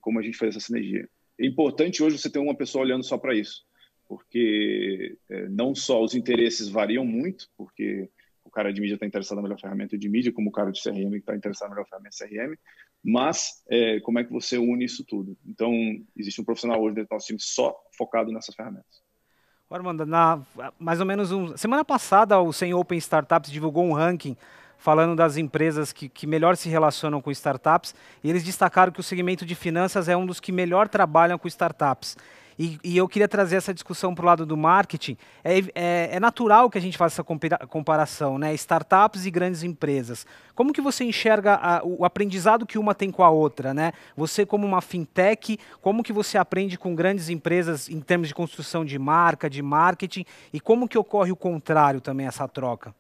como a gente faz essa sinergia. É importante hoje você ter uma pessoa olhando só para isso, porque não só os interesses variam muito, porque o cara de mídia está interessado na melhor ferramenta de mídia, como o cara de CRM está interessado na melhor ferramenta de CRM, mas como é que você une isso tudo? Então, existe um profissional hoje dentro do nosso time só focado nessas ferramentas. Armando, mais ou menos semana passada o 100 Open Startups divulgou um ranking falando das empresas que melhor se relacionam com startups, e eles destacaram que o segmento de finanças é um dos que melhor trabalham com startups. E eu queria trazer essa discussão para o lado do marketing. É natural que a gente faça essa comparação, né? Startups e grandes empresas. Como que você enxerga o aprendizado que uma tem com a outra, né? Você como uma fintech, como que você aprende com grandes empresas em termos de construção de marca, de marketing, e como que ocorre o contrário também, essa troca?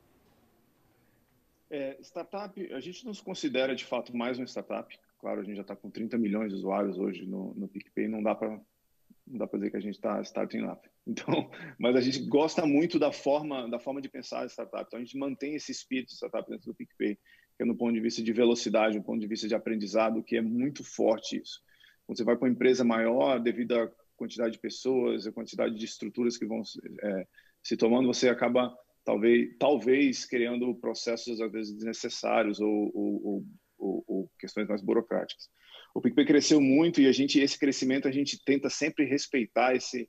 Startup, a gente não se considera de fato mais uma startup. Claro, a gente já está com 30 milhões de usuários hoje no PicPay, não dá para dizer que a gente está starting up. Então, mas a gente gosta muito da forma de pensar a startup. Então, a gente mantém esse espírito de startup dentro do PicPay, que é no ponto de vista de velocidade, no ponto de vista de aprendizado, que é muito forte isso. Quando você vai para uma empresa maior, devido à quantidade de pessoas, a quantidade de estruturas que vão se tomando, você acaba talvez criando processos às vezes desnecessários ou questões mais burocráticas. O PicPay cresceu muito e esse crescimento a gente tenta sempre respeitar esse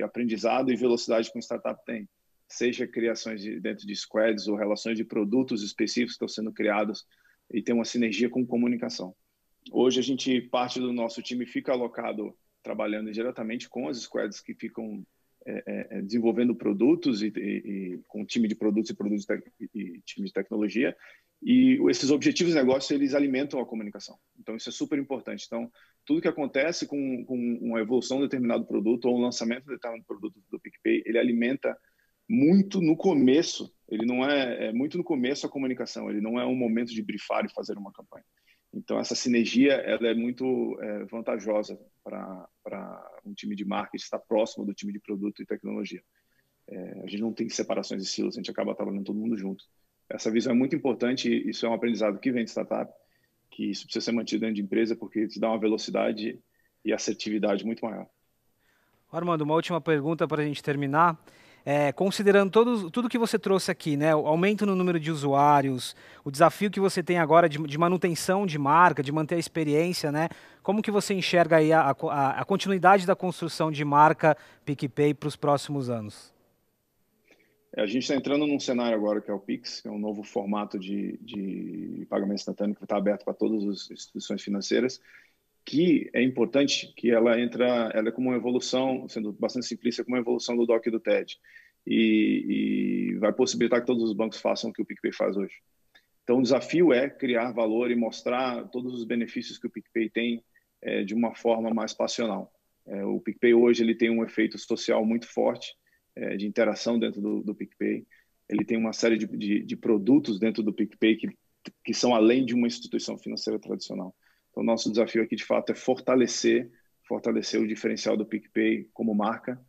aprendizado e velocidade que uma startup tem, seja criações dentro de squads ou relações de produtos específicos que estão sendo criados e tem uma sinergia com comunicação. Hoje parte do nosso time fica alocado trabalhando diretamente com as squads que ficam desenvolvendo produtos e com time de produtos e time de tecnologia. E esses objetivos de negócio, eles alimentam a comunicação. Então, isso é super importante. Então, tudo que acontece com uma evolução de determinado produto ou um lançamento de determinado produto do PicPay, ele alimenta muito no começo. Ele não é muito no começo a comunicação. Ele não é um momento de brifar e fazer uma campanha. Então, essa sinergia ela é muito vantajosa para um time de marketing estar próximo do time de produto e tecnologia. A gente não tem separações de silos, a gente acaba trabalhando todo mundo junto. Essa visão é muito importante e isso é um aprendizado que vem de startup, que isso precisa ser mantido dentro de empresa porque te dá uma velocidade e assertividade muito maior. Armando, uma última pergunta para a gente terminar. Considerando tudo que você trouxe aqui, né, o aumento no número de usuários, o desafio que você tem agora de manutenção de marca, de manter a experiência, né, como que você enxerga aí a continuidade da construção de marca PicPay para os próximos anos? A gente está entrando num cenário agora que é o Pix, que é um novo formato de pagamento instantâneo que está aberto para todas as instituições financeiras, que é importante que ela é como uma evolução, sendo bastante simplista, como uma evolução do DOC e do TED, e vai possibilitar que todos os bancos façam o que o PicPay faz hoje. Então, o desafio é criar valor e mostrar todos os benefícios que o PicPay tem de uma forma mais passional. O PicPay hoje ele tem um efeito social muito forte, de interação dentro do PicPay. Ele tem uma série de produtos dentro do PicPay que são além de uma instituição financeira tradicional. Então, nosso desafio aqui, de fato, é fortalecer o diferencial do PicPay como marca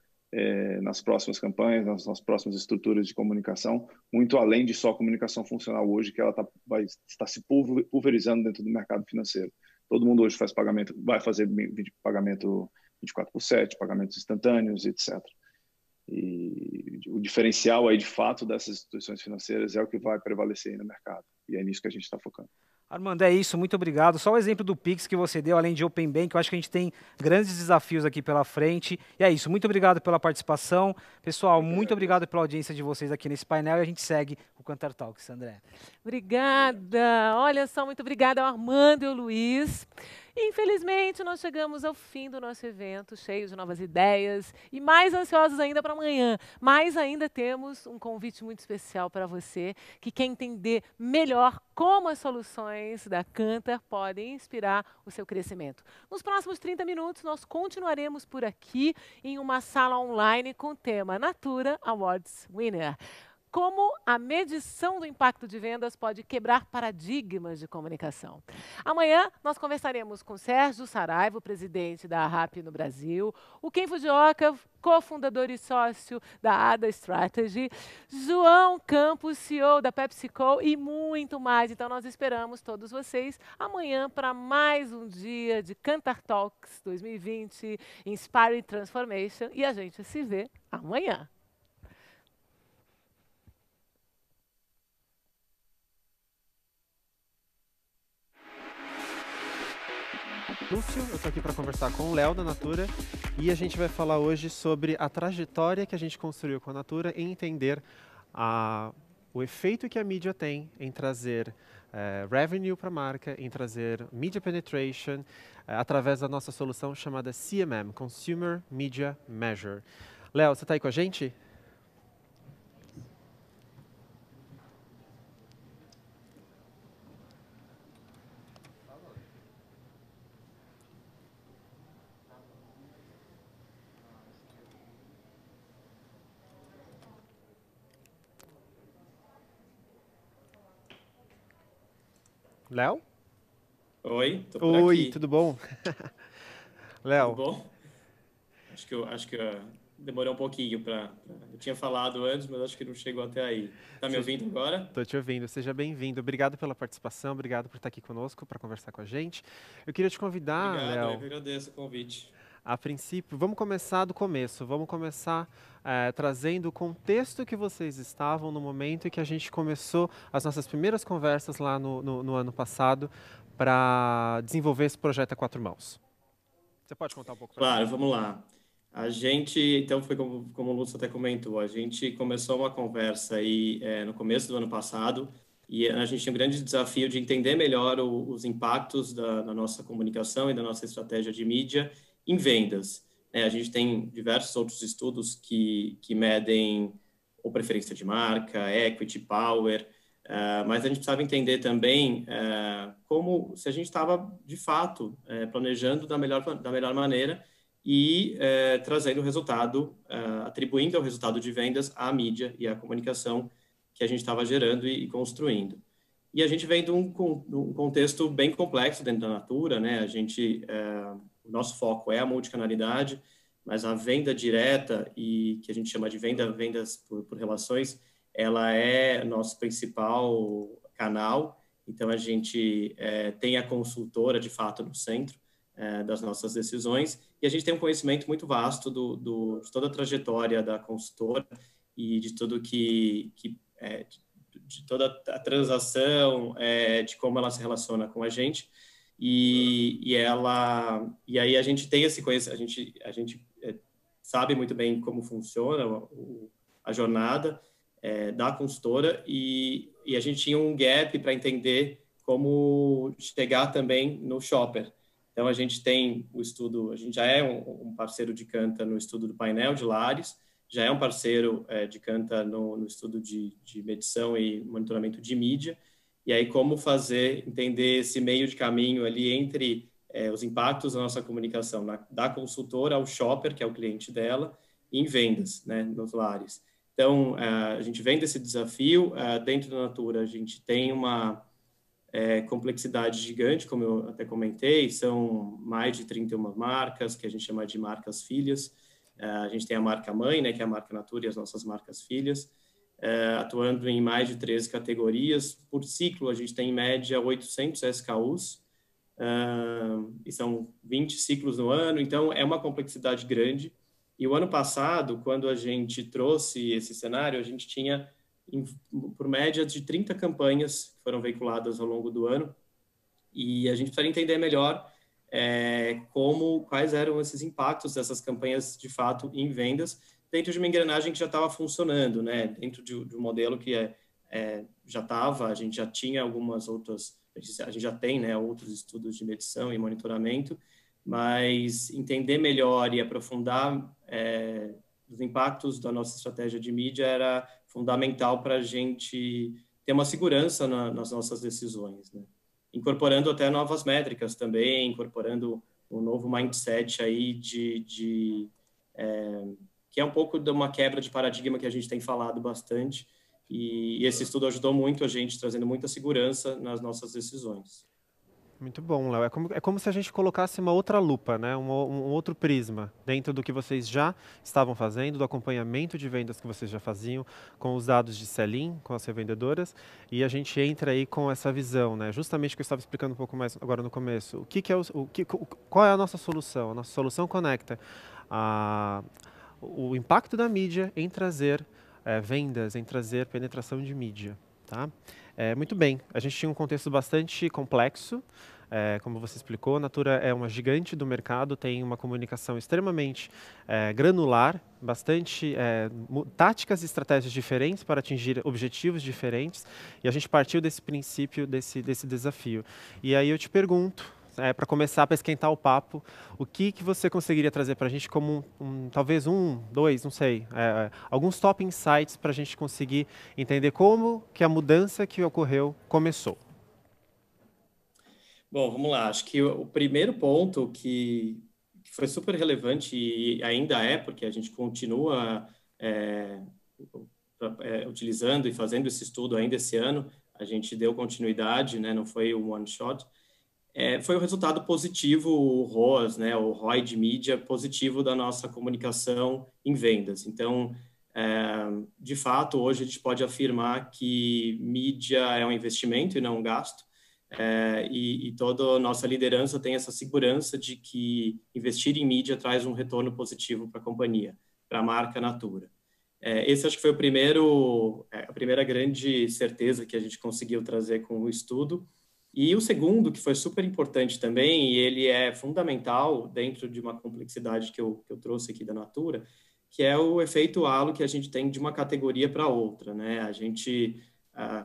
nas próximas campanhas, nas próximas estruturas de comunicação, muito além de só comunicação funcional hoje, que ela vai estar se pulverizando dentro do mercado financeiro. Todo mundo hoje faz pagamento, vai fazer pagamento 24/7, pagamentos instantâneos, etc. E o diferencial aí, de fato, dessas instituições financeiras é o que vai prevalecer aí no mercado. E é nisso que a gente está focando. Armando, é isso, muito obrigado. Só o exemplo do Pix que você deu, além de Open Bank, eu acho que a gente tem grandes desafios aqui pela frente. E é isso, muito obrigado pela participação. Pessoal, muito obrigado pela audiência de vocês aqui nesse painel e a gente segue o Cantar Talks, André. Obrigada. Olha só, muito obrigada ao Armando e ao Luiz. Infelizmente, nós chegamos ao fim do nosso evento, cheio de novas ideias e mais ansiosos ainda para amanhã. Mas ainda temos um convite muito especial para você, que quer entender melhor como as soluções da Kantar podem inspirar o seu crescimento. Nos próximos 30 minutos, nós continuaremos por aqui em uma sala online com o tema Natura Awards Winner. Como a medição do impacto de vendas pode quebrar paradigmas de comunicação. Amanhã nós conversaremos com Sérgio Saraiva, presidente da RAP no Brasil, o Ken Fujioka, cofundador e sócio da Ada Strategy, João Campos, CEO da PepsiCo e muito mais. Então nós esperamos todos vocês amanhã para mais um dia de Kantar Talks 2020, Inspiring Transformation, e a gente se vê amanhã. Lúcio, eu estou aqui para conversar com o Léo da Natura e a gente vai falar hoje sobre a trajetória que a gente construiu com a Natura e entender o efeito que a mídia tem em trazer revenue para a marca, em trazer media penetration, através da nossa solução chamada CMM, Consumer Media Measure. Léo, você está aí com a gente? Léo? Oi, tô por aqui. Oi, tudo bom? Léo. Tudo bom? Acho que eu demorei um pouquinho para... Eu tinha falado antes, mas acho que não chegou até aí. Tá me ouvindo agora? Estou te ouvindo. Seja bem-vindo. Obrigado pela participação, obrigado por estar aqui conosco para conversar com a gente. Eu queria te convidar, Léo. Eu agradeço o convite. A princípio, vamos começar do começo. Vamos começar trazendo o contexto que vocês estavam no momento em que a gente começou as nossas primeiras conversas lá no ano passado para desenvolver esse projeto a 4 mãos. Você pode contar um pouco para Claro, vamos lá. A gente, então, foi como o Lúcio até comentou, a gente começou uma conversa aí no começo do ano passado e a gente tinha um grande desafio de entender melhor os impactos da nossa comunicação e da nossa estratégia de mídia em vendas. né? A gente tem diversos outros estudos que medem ou preferência de marca, equity, power, mas a gente precisava entender também como se a gente estava, de fato, planejando da melhor maneira e trazendo o resultado, atribuindo o resultado de vendas à mídia e à comunicação que a gente estava gerando e construindo. E a gente vem de um contexto bem complexo dentro da Natura, né? O nosso foco é a multicanalidade, mas a venda direta, e que a gente chama de vendas por relações, ela é nosso principal canal. Então, a gente tem a consultora, de fato, no centro das nossas decisões, e a gente tem um conhecimento muito vasto de toda a trajetória da consultora e de tudo de toda a transação, de como ela se relaciona com a gente. E aí a gente tem esse conhecimento, a gente sabe muito bem como funciona a jornada da consultora, e a gente tinha um gap para entender como chegar também no shopper. Então, a gente tem o estudo, a gente já é um parceiro de Canta no estudo do painel de lares, já é um parceiro de Canta no estudo de medição e monitoramento de mídia, e aí como entender esse meio de caminho ali entre os impactos da nossa comunicação da consultora ao shopper, que é o cliente dela, em vendas, né, nos lares. Então, a gente vem desse desafio. Dentro da Natura, a gente tem uma complexidade gigante, como eu até comentei, são mais de 31 marcas, que a gente chama de marcas filhas. A gente tem a marca mãe, né, que é a marca Natura, e as nossas marcas filhas, atuando em mais de 13 categorias. Por ciclo, a gente tem, em média, 800 SKUs, e são 20 ciclos no ano, então é uma complexidade grande. E o ano passado, quando a gente trouxe esse cenário, a gente tinha, por média, de 30 campanhas que foram veiculadas ao longo do ano, e a gente precisa entender melhor quais eram esses impactos dessas campanhas, de fato, em vendas, dentro de uma engrenagem que já estava funcionando, né? Dentro de um modelo que já estava, a gente já tinha algumas outras, a gente já tem, né, outros estudos de medição e monitoramento, mas entender melhor e aprofundar os impactos da nossa estratégia de mídia era fundamental para a gente ter uma segurança nas nossas decisões, né? Incorporando até novas métricas também, incorporando um novo mindset aí que é um pouco de uma quebra de paradigma que a gente tem falado bastante, e esse estudo ajudou muito a gente, trazendo muita segurança nas nossas decisões. Muito bom, Léo. É como se a gente colocasse uma outra lupa, né? Um outro prisma dentro do que vocês já estavam fazendo, do acompanhamento de vendas que vocês já faziam, com os dados de sell-in, com as revendedoras, e a gente entra aí com essa visão, né? Justamente o que eu estava explicando um pouco mais agora no começo. Qual é a nossa solução? A nossa solução conecta o impacto da mídia em trazer vendas, em trazer penetração de mídia, tá? Muito bem, a gente tinha um contexto bastante complexo, como você explicou, a Natura é uma gigante do mercado, tem uma comunicação extremamente granular, bastante táticas e estratégias diferentes para atingir objetivos diferentes, e a gente partiu desse princípio, desse desafio. E aí eu te pergunto, para começar a esquentar o papo, o que você conseguiria trazer para a gente como talvez dois, não sei, alguns top insights para a gente conseguir entender como que a mudança que ocorreu começou? Bom, vamos lá. Acho que o primeiro ponto que foi super relevante e ainda porque a gente continua utilizando e fazendo esse estudo ainda esse ano, a gente deu continuidade, né? Não foi um one shot. Foi o resultado positivo, o ROAS, né, o ROI de mídia positivo da nossa comunicação em vendas. Então, de fato, hoje a gente pode afirmar que mídia é um investimento e não um gasto, e toda a nossa liderança tem essa segurança de que investir em mídia traz um retorno positivo para a companhia, para a marca Natura. Esse acho que foi a primeira grande certeza que a gente conseguiu trazer com o estudo. E o segundo, que foi super importante também, e ele é fundamental dentro de uma complexidade que eu trouxe aqui da Natura, que é o efeito halo que a gente tem de uma categoria para outra, né? A gente,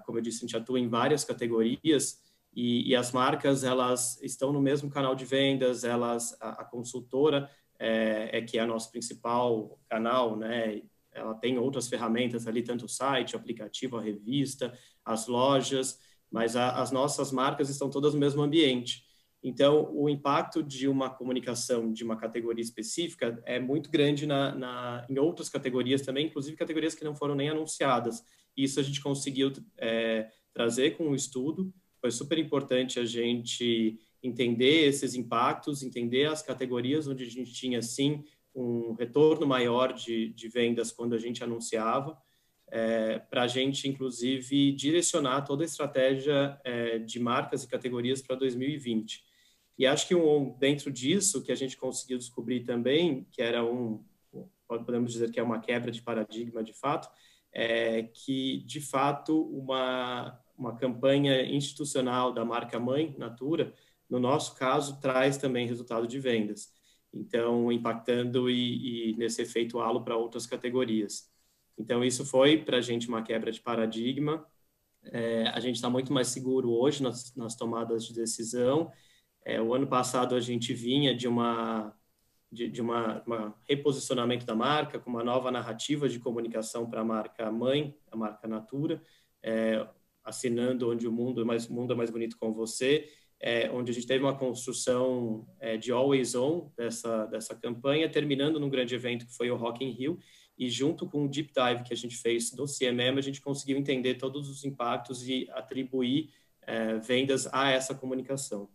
como eu disse, a gente atua em várias categorias e as marcas, elas estão no mesmo canal de vendas, a consultora é que é nosso principal canal, né? Ela tem outras ferramentas ali, tanto o site, o aplicativo, a revista, as lojas, mas as nossas marcas estão todas no mesmo ambiente. Então, o impacto de uma comunicação de uma categoria específica é muito grande em outras categorias também, inclusive categorias que não foram nem anunciadas. Isso a gente conseguiu trazer com o estudo. Foi super importante a gente entender esses impactos, entender as categorias onde a gente tinha, sim, um retorno maior de vendas quando a gente anunciava, para a gente, inclusive, direcionar toda a estratégia de marcas e categorias para 2020. E acho que dentro disso, que a gente conseguiu descobrir também, que era podemos dizer que é uma quebra de paradigma de fato, que, de fato, uma campanha institucional da marca mãe, Natura, no nosso caso, traz também resultado de vendas. Então, impactando e nesse efeito halo para outras categorias. Então, isso foi para a gente uma quebra de paradigma. A gente está muito mais seguro hoje nas tomadas de decisão. O ano passado a gente vinha de uma reposicionamento da marca, com uma nova narrativa de comunicação para a marca mãe, a marca Natura, assinando Onde o mundo é mais bonito com você, onde a gente teve uma construção de always on dessa campanha, terminando num grande evento que foi o Rock in Rio, e junto com o deep dive que a gente fez do CMM, a gente conseguiu entender todos os impactos e atribuir vendas a essa comunicação.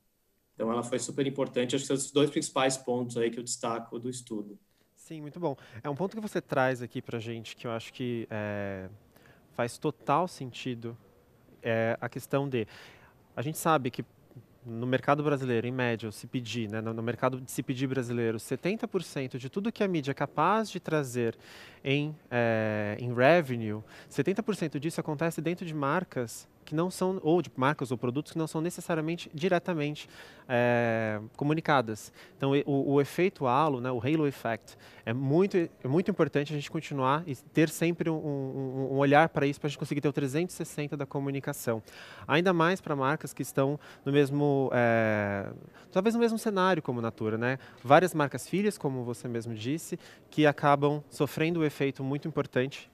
Então, ela foi super importante. Acho que são os dois principais pontos aí que eu destaco do estudo. Sim, muito bom. É um ponto que você traz aqui para a gente que eu acho que faz total sentido, a questão de... A gente sabe que no mercado brasileiro, em média, o CPG, né, no mercado de CPG brasileiro, 70% de tudo que a mídia é capaz de trazer em revenue, 70% disso acontece dentro de marcas que não são, ou de marcas ou produtos que não são necessariamente diretamente comunicadas. Então, o efeito halo, né, o halo effect, é muito importante a gente continuar e ter sempre um olhar para isso, para a gente conseguir ter o 360 da comunicação. Ainda mais para marcas que estão no mesmo, talvez no mesmo cenário como Natura, né? Várias marcas filhas, como você mesmo disse, que acabam sofrendo o efeito muito importante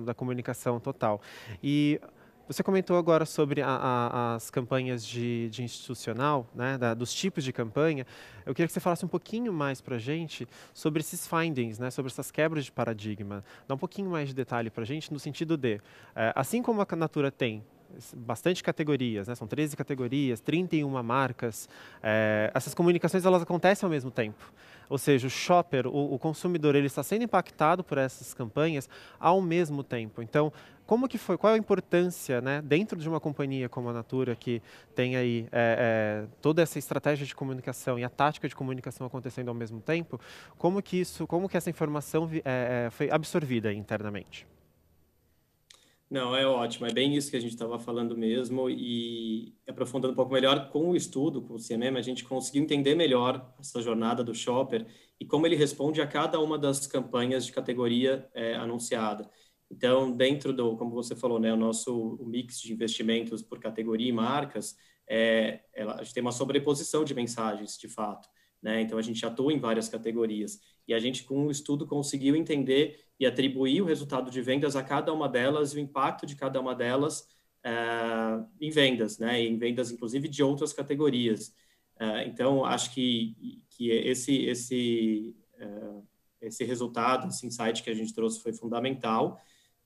da comunicação total. E você comentou agora sobre as campanhas de institucional, né, dos tipos de campanha. Eu queria que você falasse um pouquinho mais para a gente sobre esses findings, né, sobre essas quebras de paradigma. Dá um pouquinho mais de detalhe para a gente no sentido de, assim como a Natura tem bastante categorias, né, são 13 categorias, 31 marcas, essas comunicações elas acontecem ao mesmo tempo. Ou seja, o shopper, o consumidor, ele está sendo impactado por essas campanhas ao mesmo tempo. Então, qual a importância, né, dentro de uma companhia como a Natura, que tem aí toda essa estratégia de comunicação e a tática de comunicação acontecendo ao mesmo tempo, como que essa informação foi absorvida internamente? Não, é ótimo, é bem isso que a gente estava falando mesmo, e aprofundando um pouco melhor com o estudo, com o CMM, a gente conseguiu entender melhor essa jornada do shopper e como ele responde a cada uma das campanhas de categoria anunciada. Então, dentro como você falou, né, o mix de investimentos por categoria e marcas, a gente tem uma sobreposição de mensagens, de fato, né? Então, a gente atua em várias categorias e a gente, com o estudo, conseguiu entender e atribuir o resultado de vendas a cada uma delas e o impacto de cada uma delas em vendas, né? Em vendas, inclusive, de outras categorias. Então, acho que esse resultado, esse insight que a gente trouxe foi fundamental.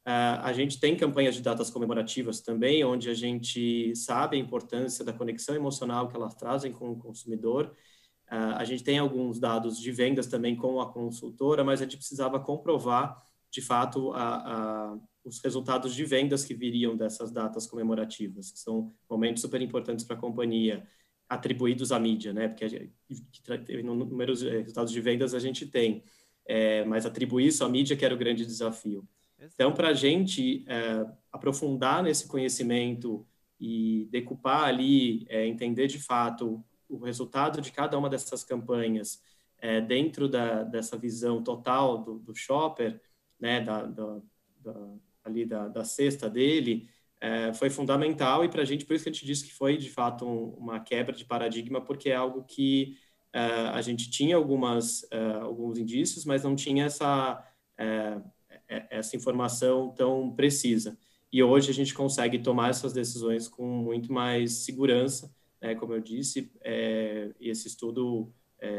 A gente tem campanhas de datas comemorativas também, onde a gente sabe a importância da conexão emocional que elas trazem com o consumidor. A gente tem alguns dados de vendas também com a consultora, mas a gente precisava comprovar, de fato, os resultados de vendas que viriam dessas datas comemorativas, que são momentos super importantes para a companhia, atribuídos à mídia, né? Porque números, resultados de vendas a gente tem, mas atribuir isso à mídia que era o grande desafio. Então, para a gente aprofundar nesse conhecimento e decupar ali, entender de fato o resultado de cada uma dessas campanhas dentro dessa visão total do shopper, né, da cesta dele, foi fundamental, e para a gente, por isso que a gente disse que foi de fato uma quebra de paradigma, porque é algo que a gente tinha alguns indícios, mas não tinha essa informação tão precisa. E hoje a gente consegue tomar essas decisões com muito mais segurança, né? Como eu disse, e esse estudo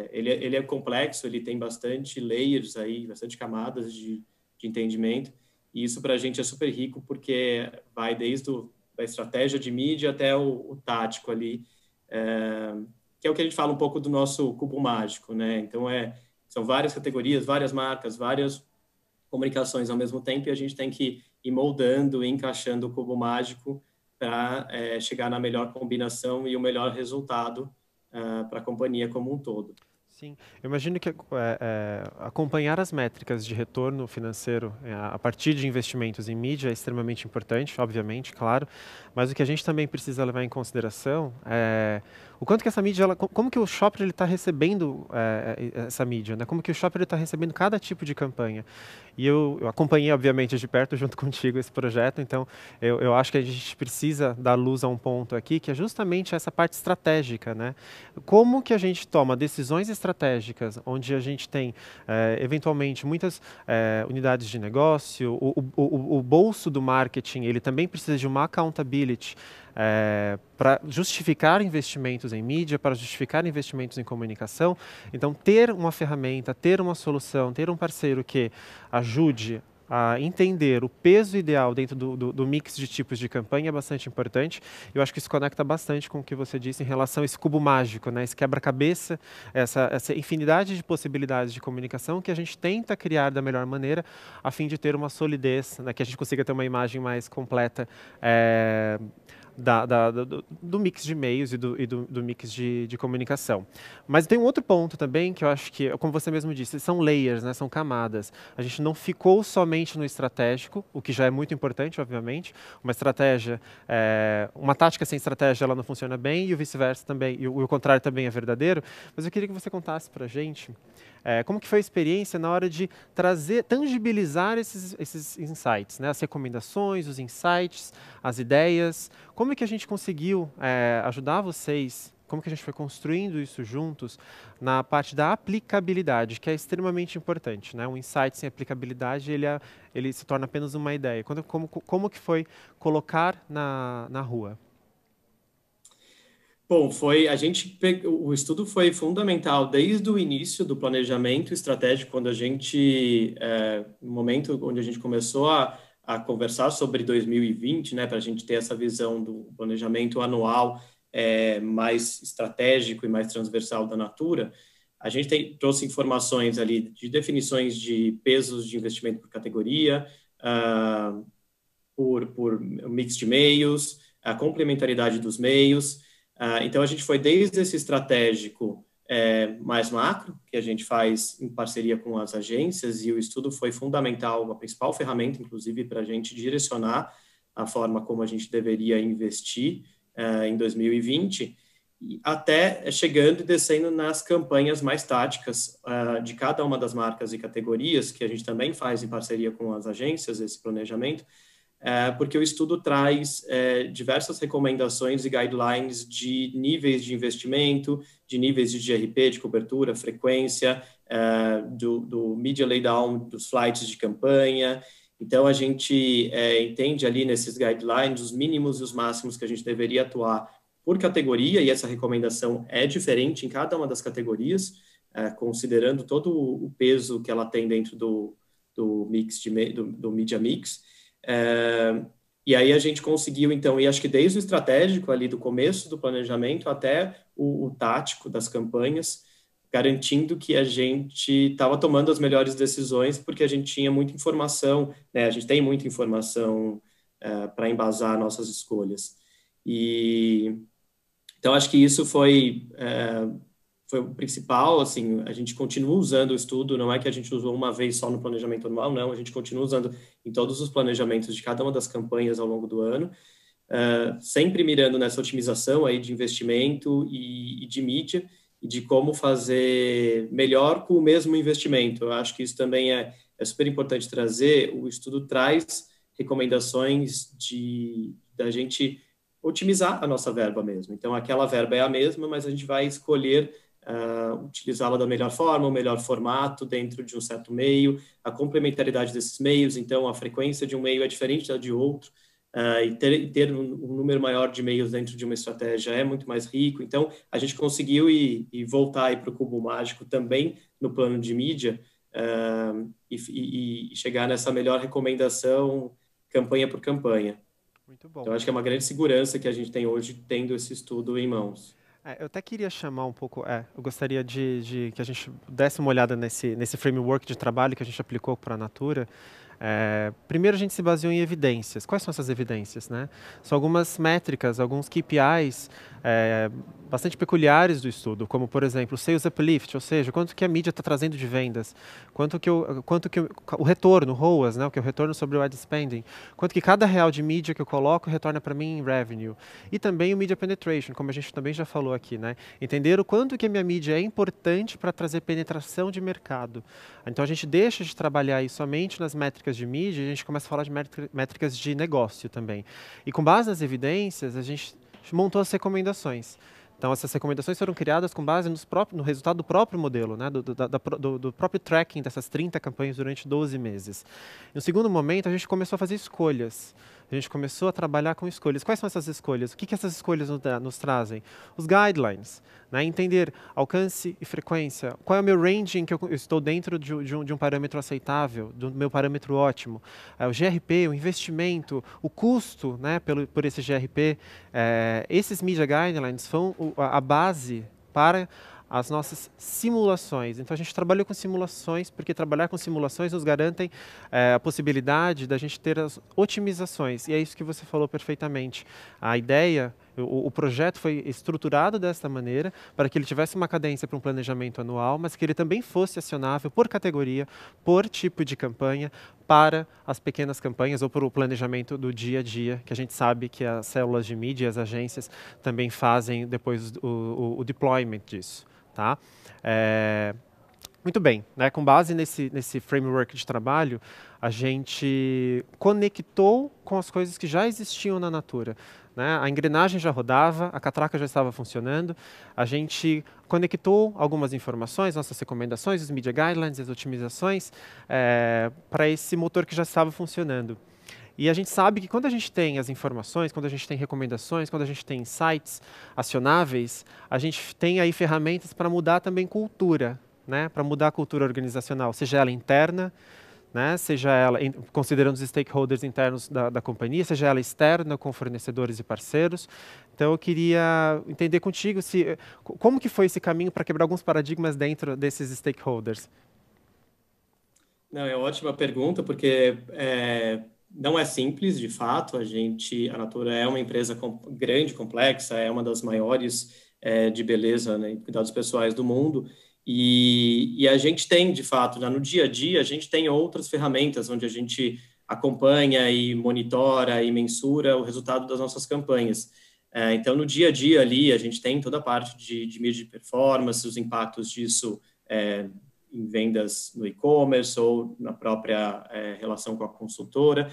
ele é complexo, ele tem bastante layers aí, bastante camadas de entendimento, e isso para a gente é super rico, porque vai desde a estratégia de mídia até o tático ali, que é o que a gente fala um pouco do nosso cubo mágico, né? Então, são várias categorias, várias marcas, várias comunicações ao mesmo tempo, e a gente tem que ir moldando e encaixando o cubo mágico para chegar na melhor combinação e o melhor resultado para a companhia como um todo. Sim, eu imagino que acompanhar as métricas de retorno financeiro a partir de investimentos em mídia é extremamente importante, obviamente, claro, mas o que a gente também precisa levar em consideração é o quanto que essa mídia, como que o shopper está recebendo essa mídia, né? Como que o shopper está recebendo cada tipo de campanha. E eu acompanhei, obviamente, de perto, junto contigo, esse projeto, então eu acho que a gente precisa dar luz a um ponto aqui, que é justamente essa parte estratégica, né? Como que a gente toma decisões estratégicas, onde a gente tem, eventualmente, muitas unidades de negócio, o bolso do marketing, ele também precisa de uma accountability, para justificar investimentos em mídia, para justificar investimentos em comunicação. Então, ter uma ferramenta, ter uma solução, ter um parceiro que ajude a entender o peso ideal dentro do mix de tipos de campanha é bastante importante. Eu acho que isso conecta bastante com o que você disse em relação a esse cubo mágico, né? Esse quebra-cabeça, essa infinidade de possibilidades de comunicação que a gente tenta criar da melhor maneira a fim de ter uma solidez, né? Que a gente consiga ter uma imagem mais completa do mix de meios e do mix de comunicação. Mas tem um outro ponto também que eu acho que, como você mesmo disse, são layers, né, são camadas. A gente não ficou somente no estratégico, o que já é muito importante, obviamente. Uma estratégia, uma tática sem estratégia, ela não funciona bem, e o vice-versa também, e o contrário também é verdadeiro. Mas eu queria que você contasse para a gente como que foi a experiência na hora de tangibilizar esses insights, né? As recomendações, os insights, as ideias. Como é que a gente conseguiu ajudar vocês? Como que a gente foi construindo isso juntos na parte da aplicabilidade, que é extremamente importante, né? Um insight sem aplicabilidade, ele se torna apenas uma ideia. Como que foi colocar na rua? Bom, o estudo foi fundamental desde o início do planejamento estratégico, quando no momento onde a gente começou a conversar sobre 2020, né, para a gente ter essa visão do planejamento anual mais estratégico e mais transversal da Natura. A gente trouxe informações ali de definições de pesos de investimento por categoria, por mix de meios, a complementaridade dos meios. Então, a gente foi desde esse estratégico mais macro, que a gente faz em parceria com as agências, e o estudo foi fundamental, a principal ferramenta, inclusive, para a gente direcionar a forma como a gente deveria investir em 2020, até chegando e descendo nas campanhas mais táticas de cada uma das marcas e categorias, que a gente também faz em parceria com as agências, esse planejamento, porque o estudo traz diversas recomendações e guidelines de níveis de investimento, de níveis de GRP, de cobertura, frequência, do media laydown, dos flights de campanha. Então, a gente entende ali nesses guidelines os mínimos e os máximos que a gente deveria atuar por categoria, e essa recomendação é diferente em cada uma das categorias, considerando todo o peso que ela tem dentro do media mix. E aí a gente conseguiu, então, e acho que desde o estratégico ali do começo do planejamento até o tático das campanhas, garantindo que a gente estava tomando as melhores decisões, porque a gente tinha muita informação, né? A gente tem muita informação para embasar nossas escolhas. Então, acho que isso foi o principal. Assim, a gente continua usando o estudo, não é que a gente usou uma vez só no planejamento anual, não, a gente continua usando em todos os planejamentos de cada uma das campanhas ao longo do ano, sempre mirando nessa otimização aí de investimento e de mídia, e de como fazer melhor com o mesmo investimento. Eu acho que isso também é super importante trazer. O estudo traz recomendações da gente otimizar a nossa verba mesmo. Então, aquela verba é a mesma, mas a gente vai escolher utilizá-la da melhor forma, o melhor formato dentro de um certo meio, a complementaridade desses meios, então a frequência de um meio é diferente da de outro, e ter um número maior de meios dentro de uma estratégia é muito mais rico. Então, a gente conseguiu ir voltar para o cubo mágico também no plano de mídia, e chegar nessa melhor recomendação campanha por campanha. Muito bom. Então, acho que é uma grande segurança que a gente tem hoje tendo esse estudo em mãos. Eu até queria chamar um pouco, eu gostaria de que a gente desse uma olhada nesse framework de trabalho que a gente aplicou para a Natura. Primeiro, a gente se baseou em evidências. Quais são essas evidências, né? São algumas métricas, alguns KPIs bastante peculiares do estudo, como, por exemplo, o Sales Uplift, ou seja, quanto que a mídia está trazendo de vendas, quanto que o retorno, o ROAS, né, que é o retorno sobre o ad spending, quanto que cada real de mídia que eu coloco retorna para mim em revenue. E também o Media Penetration, como a gente também já falou aqui, né? Entender o quanto que a minha mídia é importante para trazer penetração de mercado. Então, a gente deixa de trabalhar aí somente nas métricas de mídia e a gente começa a falar de métricas de negócio também. E com base nas evidências, a gente montou as recomendações. Então, essas recomendações foram criadas com base no resultado do próprio modelo, né? do próprio tracking dessas 30 campanhas durante 12 meses. No segundo momento, a gente começou a fazer escolhas. A gente começou a trabalhar com escolhas. Quais são essas escolhas? O que essas escolhas nos trazem? Os guidelines, né? Entender alcance e frequência. Qual é o meu ranging que eu estou dentro de um parâmetro aceitável, do meu parâmetro ótimo? O GRP, o investimento, o custo, né, por esse GRP. Esses Media Guidelines são a base para as nossas simulações. Então, a gente trabalhou com simulações, porque trabalhar com simulações nos garantem a possibilidade da gente ter as otimizações. E é isso que você falou perfeitamente. A ideia, o projeto foi estruturado desta maneira, para que ele tivesse uma cadência para um planejamento anual, mas que ele também fosse acionável por categoria, por tipo de campanha, para as pequenas campanhas ou para o planejamento do dia a dia, que a gente sabe que as células de mídia, as agências, também fazem depois o deployment disso. Tá? Muito bem, né? Com base nesse framework de trabalho, a gente conectou com as coisas que já existiam na Natura. Né? A engrenagem já rodava, a catraca já estava funcionando, a gente conectou algumas informações, nossas recomendações, os Media Guidelines, as otimizações, para esse motor que já estava funcionando. E a gente sabe que quando a gente tem as informações, quando a gente tem recomendações, quando a gente tem insights acionáveis, a gente tem aí ferramentas para mudar também cultura, né? Para mudar a cultura organizacional, seja ela interna, né? Seja ela, considerando os stakeholders internos da companhia, seja ela externa, com fornecedores e parceiros. Então, eu queria entender contigo como que foi esse caminho para quebrar alguns paradigmas dentro desses stakeholders. Não, é uma ótima pergunta, porque não é simples, de fato. A Natura é uma empresa grande, complexa, é uma das maiores de beleza, né, e cuidados pessoais do mundo. E a gente tem, de fato, no dia a dia, a gente tem outras ferramentas onde a gente acompanha e monitora e mensura o resultado das nossas campanhas. Então, no dia a dia ali, a gente tem toda a parte de mídia de performance, os impactos disso em vendas no e-commerce ou na própria relação com a consultora,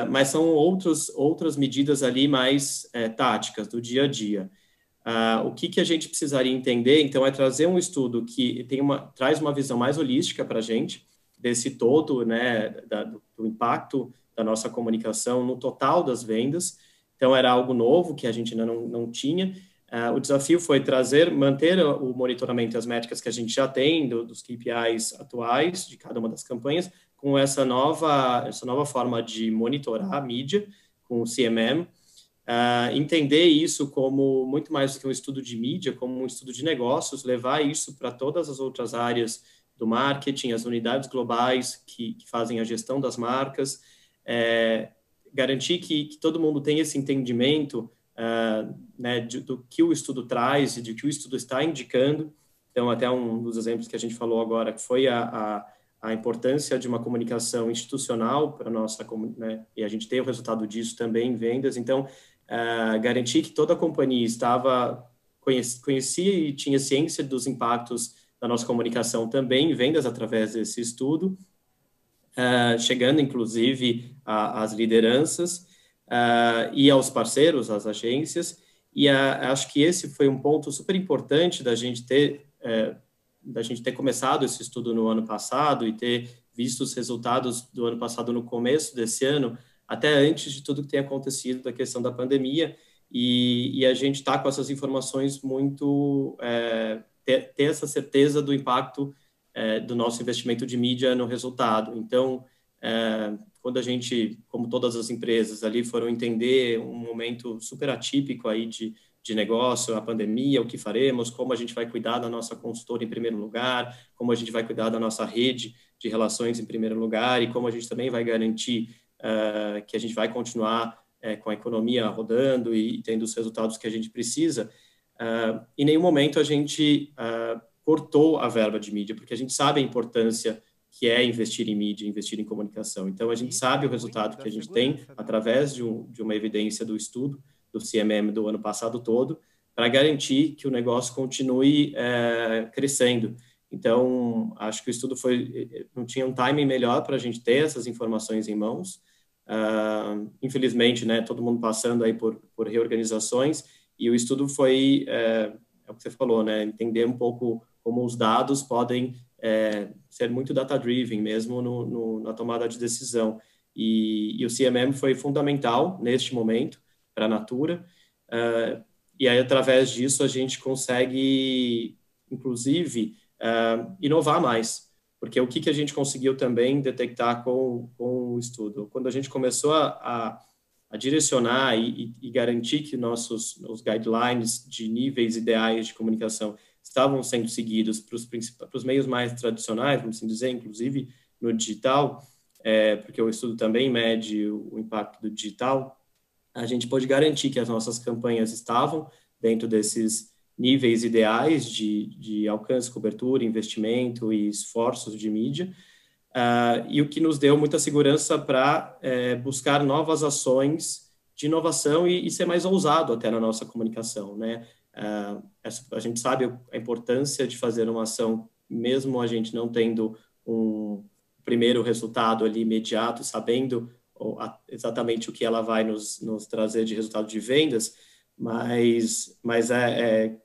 mas são outras medidas ali mais táticas do dia a dia. O que a gente precisaria entender, então, é trazer um estudo que traz uma visão mais holística para a gente, desse todo, né, do impacto da nossa comunicação no total das vendas. Então, era algo novo que a gente ainda não tinha. O desafio foi manter o monitoramento e as métricas que a gente já tem dos KPIs atuais de cada uma das campanhas, com essa nova forma de monitorar a mídia, com o CMM, entender isso como muito mais do que um estudo de mídia, como um estudo de negócios, levar isso para todas as outras áreas do marketing, as unidades globais que fazem a gestão das marcas, garantir que todo mundo tenha esse entendimento né, do que o estudo traz e de que o estudo está indicando. Então, até um dos exemplos que a gente falou agora, que foi a importância de uma comunicação institucional para a nossa, né, e a gente tem o resultado disso também em vendas. Então, garantir que toda a companhia conhecia e tinha ciência dos impactos da nossa comunicação também em vendas através desse estudo, chegando, inclusive, às lideranças, e aos parceiros, às agências, E acho que esse foi um ponto super importante da gente ter começado esse estudo no ano passado e ter visto os resultados do ano passado no começo desse ano, até antes de tudo que tem acontecido da questão da pandemia, e a gente está com essas informações muito... ter essa certeza do impacto do nosso investimento de mídia no resultado. Então, quando a gente, como todas as empresas ali, foram entender um momento super atípico aí de negócio, a pandemia, o que faremos, como a gente vai cuidar da nossa consultora em primeiro lugar, como a gente vai cuidar da nossa rede de relações em primeiro lugar e como a gente também vai garantir que a gente vai continuar com a economia rodando e tendo os resultados que a gente precisa. Em nenhum momento a gente cortou a verba de mídia, porque a gente sabe a importância que é investir em mídia, investir em comunicação. Então, a gente sabe o resultado que a gente tem através de uma evidência do estudo do CMM do ano passado todo, para garantir que o negócio continue crescendo. Então, acho que o estudo não tinha um timing melhor para a gente ter essas informações em mãos. Infelizmente, né, todo mundo passando aí por reorganizações, e o estudo foi, é o que você falou, né, entender um pouco como os dados podem ser muito data-driven mesmo na tomada de decisão. E o CMM foi fundamental neste momento para a Natura, e aí, através disso, a gente consegue, inclusive, inovar mais, porque o que a gente conseguiu também detectar com o estudo? Quando a gente começou a direcionar e garantir que os guidelines de níveis ideais de comunicação estavam sendo seguidos para os meios mais tradicionais, vamos assim dizer, inclusive no digital, porque o estudo também mede o impacto do digital, a gente pôde garantir que as nossas campanhas estavam dentro desses níveis ideais de alcance, cobertura, investimento e esforços de mídia, e o que nos deu muita segurança para buscar novas ações de inovação e ser mais ousado até na nossa comunicação, né? A gente sabe a importância de fazer uma ação, mesmo a gente não tendo um primeiro resultado ali imediato, sabendo exatamente o que ela vai nos trazer de resultado de vendas, mas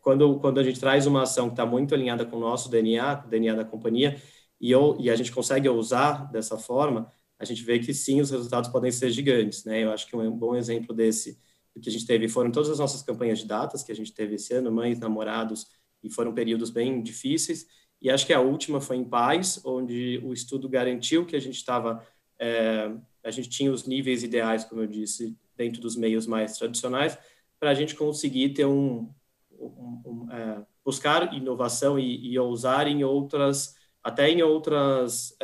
quando a gente traz uma ação que está muito alinhada com o nosso DNA, com o DNA da companhia, e a gente consegue usar dessa forma, a gente vê que sim, os resultados podem ser gigantes, né? Eu acho que um bom exemplo desse que a gente teve foram todas as nossas campanhas de datas que a gente teve esse ano, mães, namorados, e foram períodos bem difíceis, e acho que a última foi em paz, onde o estudo garantiu que a gente tinha os níveis ideais, como eu disse, dentro dos meios mais tradicionais, para a gente conseguir ter buscar inovação e ousar até em outras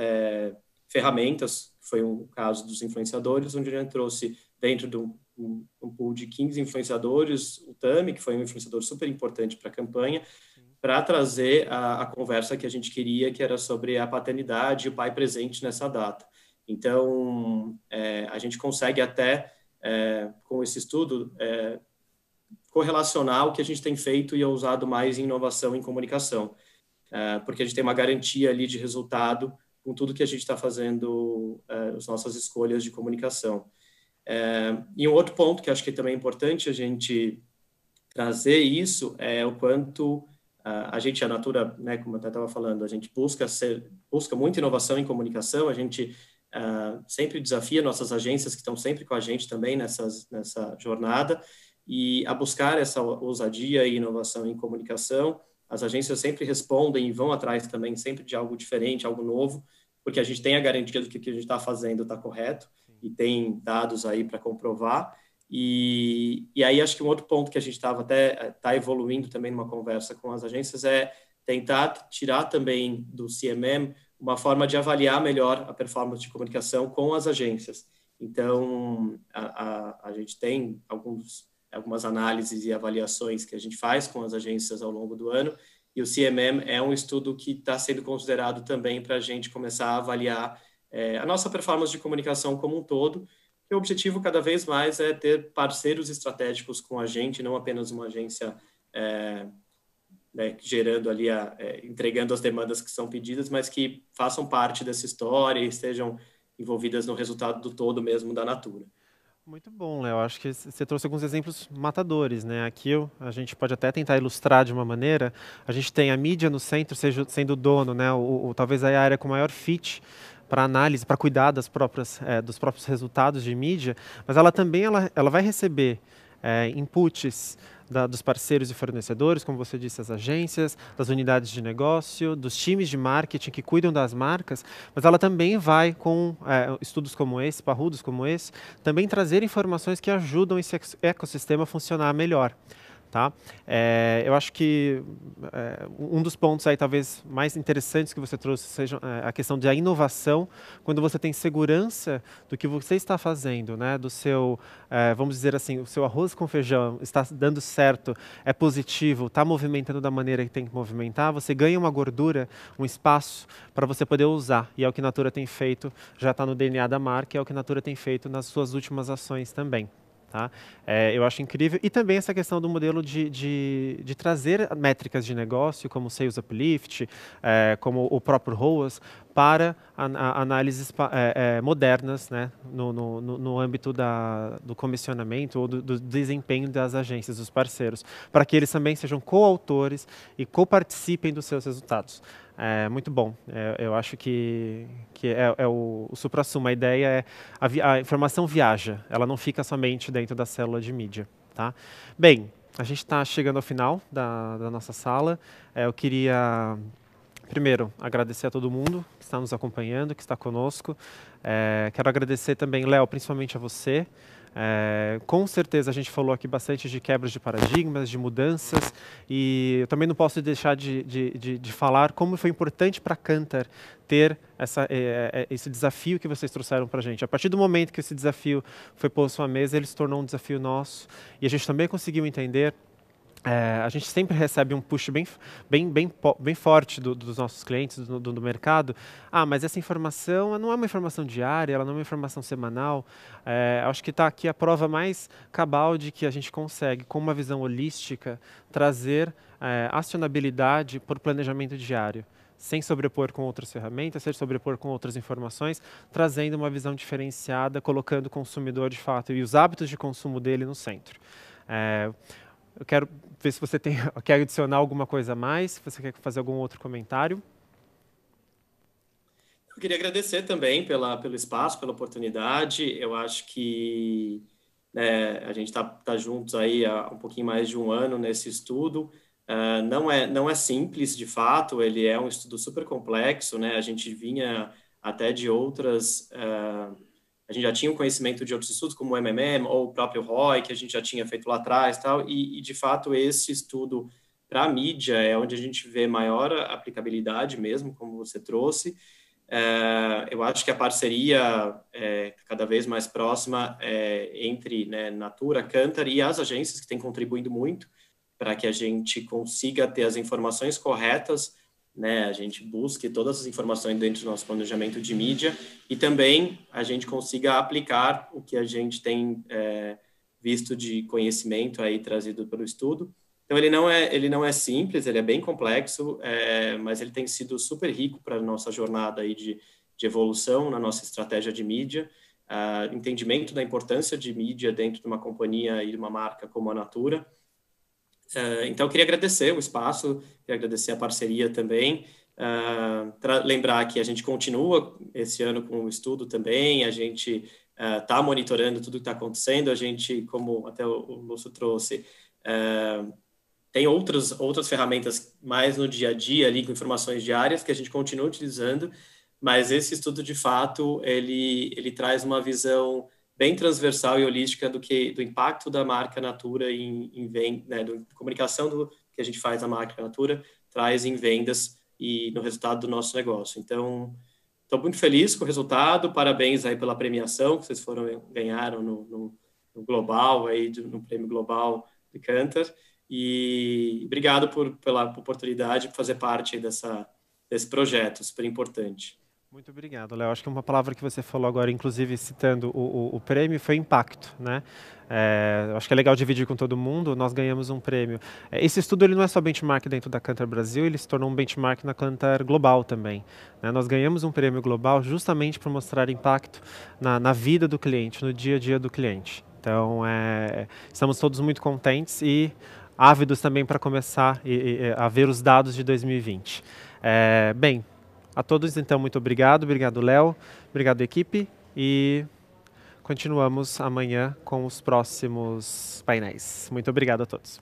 ferramentas, que foi o caso dos influenciadores, onde a gente trouxe dentro de um pool de 15 influenciadores, o Tami, que foi um influenciador super importante para a campanha, para trazer a conversa que a gente queria, que era sobre a paternidade e o pai presente nessa data. Então, a gente consegue até, com esse estudo, correlacionar o que a gente tem feito e usado mais em inovação em comunicação, porque a gente tem uma garantia ali de resultado com tudo que a gente está fazendo, as nossas escolhas de comunicação. E um outro ponto que acho que também é importante a gente trazer isso é o quanto a Natura, né, como eu até estava falando, a gente busca muita inovação em comunicação, a gente sempre desafia nossas agências que estão sempre com a gente também nessa jornada e a buscar essa ousadia e inovação em comunicação. As agências sempre respondem e vão atrás também sempre de algo diferente, algo novo, porque a gente tem a garantia do que a gente está fazendo está correto e tem dados aí para comprovar. E aí acho que um outro ponto que a gente está evoluindo também numa conversa com as agências é tentar tirar também do CMM uma forma de avaliar melhor a performance de comunicação com as agências. Então, a gente tem algumas análises e avaliações que a gente faz com as agências ao longo do ano, e o CMM é um estudo que está sendo considerado também para a gente começar a avaliar a nossa performance de comunicação como um todo. E o objetivo cada vez mais é ter parceiros estratégicos com a gente, não apenas uma agência gerando ali, entregando as demandas que são pedidas, mas que façam parte dessa história e estejam envolvidas no resultado do todo mesmo da Natura. Muito bom, Léo. Acho que você trouxe alguns exemplos matadores, né? Aqui a gente pode até tentar ilustrar de uma maneira. A gente tem a mídia no centro sendo o dono, né? Talvez aí a área com maior fit para análise, para cuidar dos próprios resultados de mídia, mas ela também ela vai receber inputs dos parceiros e fornecedores, como você disse, as agências, das unidades de negócio, dos times de marketing que cuidam das marcas, mas ela também vai, com estudos como esse, parrudos como esse, também trazer informações que ajudam esse ecossistema a funcionar melhor. Tá? Eu acho que um dos pontos aí talvez mais interessantes que você trouxe seja a questão da inovação, quando você tem segurança do que você está fazendo, né? Do seu, vamos dizer assim, o seu arroz com feijão está dando certo, é positivo, está movimentando da maneira que tem que movimentar, você ganha uma gordura, um espaço para você poder usar. E é o que a Natura tem feito, já está no DNA da marca, é o que a Natura tem feito nas suas últimas ações também. Tá? Eu acho incrível. E também essa questão do modelo de trazer métricas de negócio, como Sales Uplift, como o próprio ROAS, para análises modernas, né? no âmbito do comissionamento ou do desempenho das agências, dos parceiros, para que eles também sejam coautores e coparticipem dos seus resultados. Muito bom. Eu acho que o suprassumo. A ideia é a informação viaja, ela não fica somente dentro da célula de mídia. Tá? Bem, a gente está chegando ao final da nossa sala. Eu queria, primeiro, agradecer a todo mundo que está nos acompanhando, que está conosco. Quero agradecer também, Léo, principalmente a você. Com certeza a gente falou aqui bastante de quebras de paradigmas, de mudanças, e eu também não posso deixar de falar como foi importante para a Kantar ter esse desafio que vocês trouxeram para a gente. A partir do momento que esse desafio foi posto à mesa, ele se tornou um desafio nosso, e a gente também conseguiu entender. A gente sempre recebe um push bem forte dos nossos clientes, do mercado. Mas essa informação não é uma informação diária, ela não é uma informação semanal. Acho que está aqui a prova mais cabal de que a gente consegue, com uma visão holística, trazer acionabilidade por planejamento diário, sem sobrepor com outras ferramentas, sem sobrepor com outras informações, trazendo uma visão diferenciada, colocando o consumidor de fato e os hábitos de consumo dele no centro. Eu quero ver se você quer adicionar alguma coisa a mais, se você quer fazer algum outro comentário. Eu queria agradecer também pelo espaço, pela oportunidade. Eu acho que a gente está juntos aí há um pouquinho mais de um ano nesse estudo. Não é simples, de fato, ele é um estudo super complexo, né? A gente vinha até de outras... a gente já tinha um conhecimento de outros estudos, como o MMM ou o próprio ROI, que a gente já tinha feito lá atrás, e de fato, esse estudo para a mídia é onde a gente vê maior aplicabilidade mesmo, como você trouxe. Eu acho que a parceria cada vez mais próxima entre Natura, Kantar e as agências, que têm contribuído muito para que a gente consiga ter as informações corretas, a gente busque todas as informações dentro do nosso planejamento de mídia e também a gente consiga aplicar o que a gente tem visto de conhecimento aí trazido pelo estudo. Então, ele não é simples, ele é bem complexo, mas ele tem sido super rico para a nossa jornada aí de evolução na nossa estratégia de mídia, entendimento da importância de mídia dentro de uma companhia e de uma marca como a Natura. Então, eu queria agradecer o espaço, queria agradecer a parceria também, lembrar que a gente continua esse ano com o estudo também, a gente está monitorando tudo que está acontecendo, a gente, como até o Lúcio trouxe, tem outras ferramentas mais no dia a dia, ali, com informações diárias, que a gente continua utilizando, mas esse estudo, de fato, ele traz uma visão bem transversal e holística do impacto da marca Natura da comunicação que a gente faz da marca Natura, traz em vendas e no resultado do nosso negócio. Então, estou muito feliz com o resultado, parabéns aí pela premiação que vocês ganharam no Global, aí, no Prêmio Global de Kantar, e obrigado pela oportunidade de fazer parte desse projeto super importante. Muito obrigado, Léo. Acho que uma palavra que você falou agora, inclusive citando o prêmio, foi impacto, né? Acho que é legal dividir com todo mundo. Nós ganhamos um prêmio. Esse estudo ele não é só benchmark dentro da Kantar Brasil, ele se tornou um benchmark na Kantar Global também, né? Nós ganhamos um prêmio global justamente para mostrar impacto na vida do cliente, no dia a dia do cliente. Então, estamos todos muito contentes e ávidos também para começar a ver os dados de 2020. Bem, a todos, então, muito obrigado. Obrigado, Léo. Obrigado, equipe. E continuamos amanhã com os próximos painéis. Muito obrigado a todos.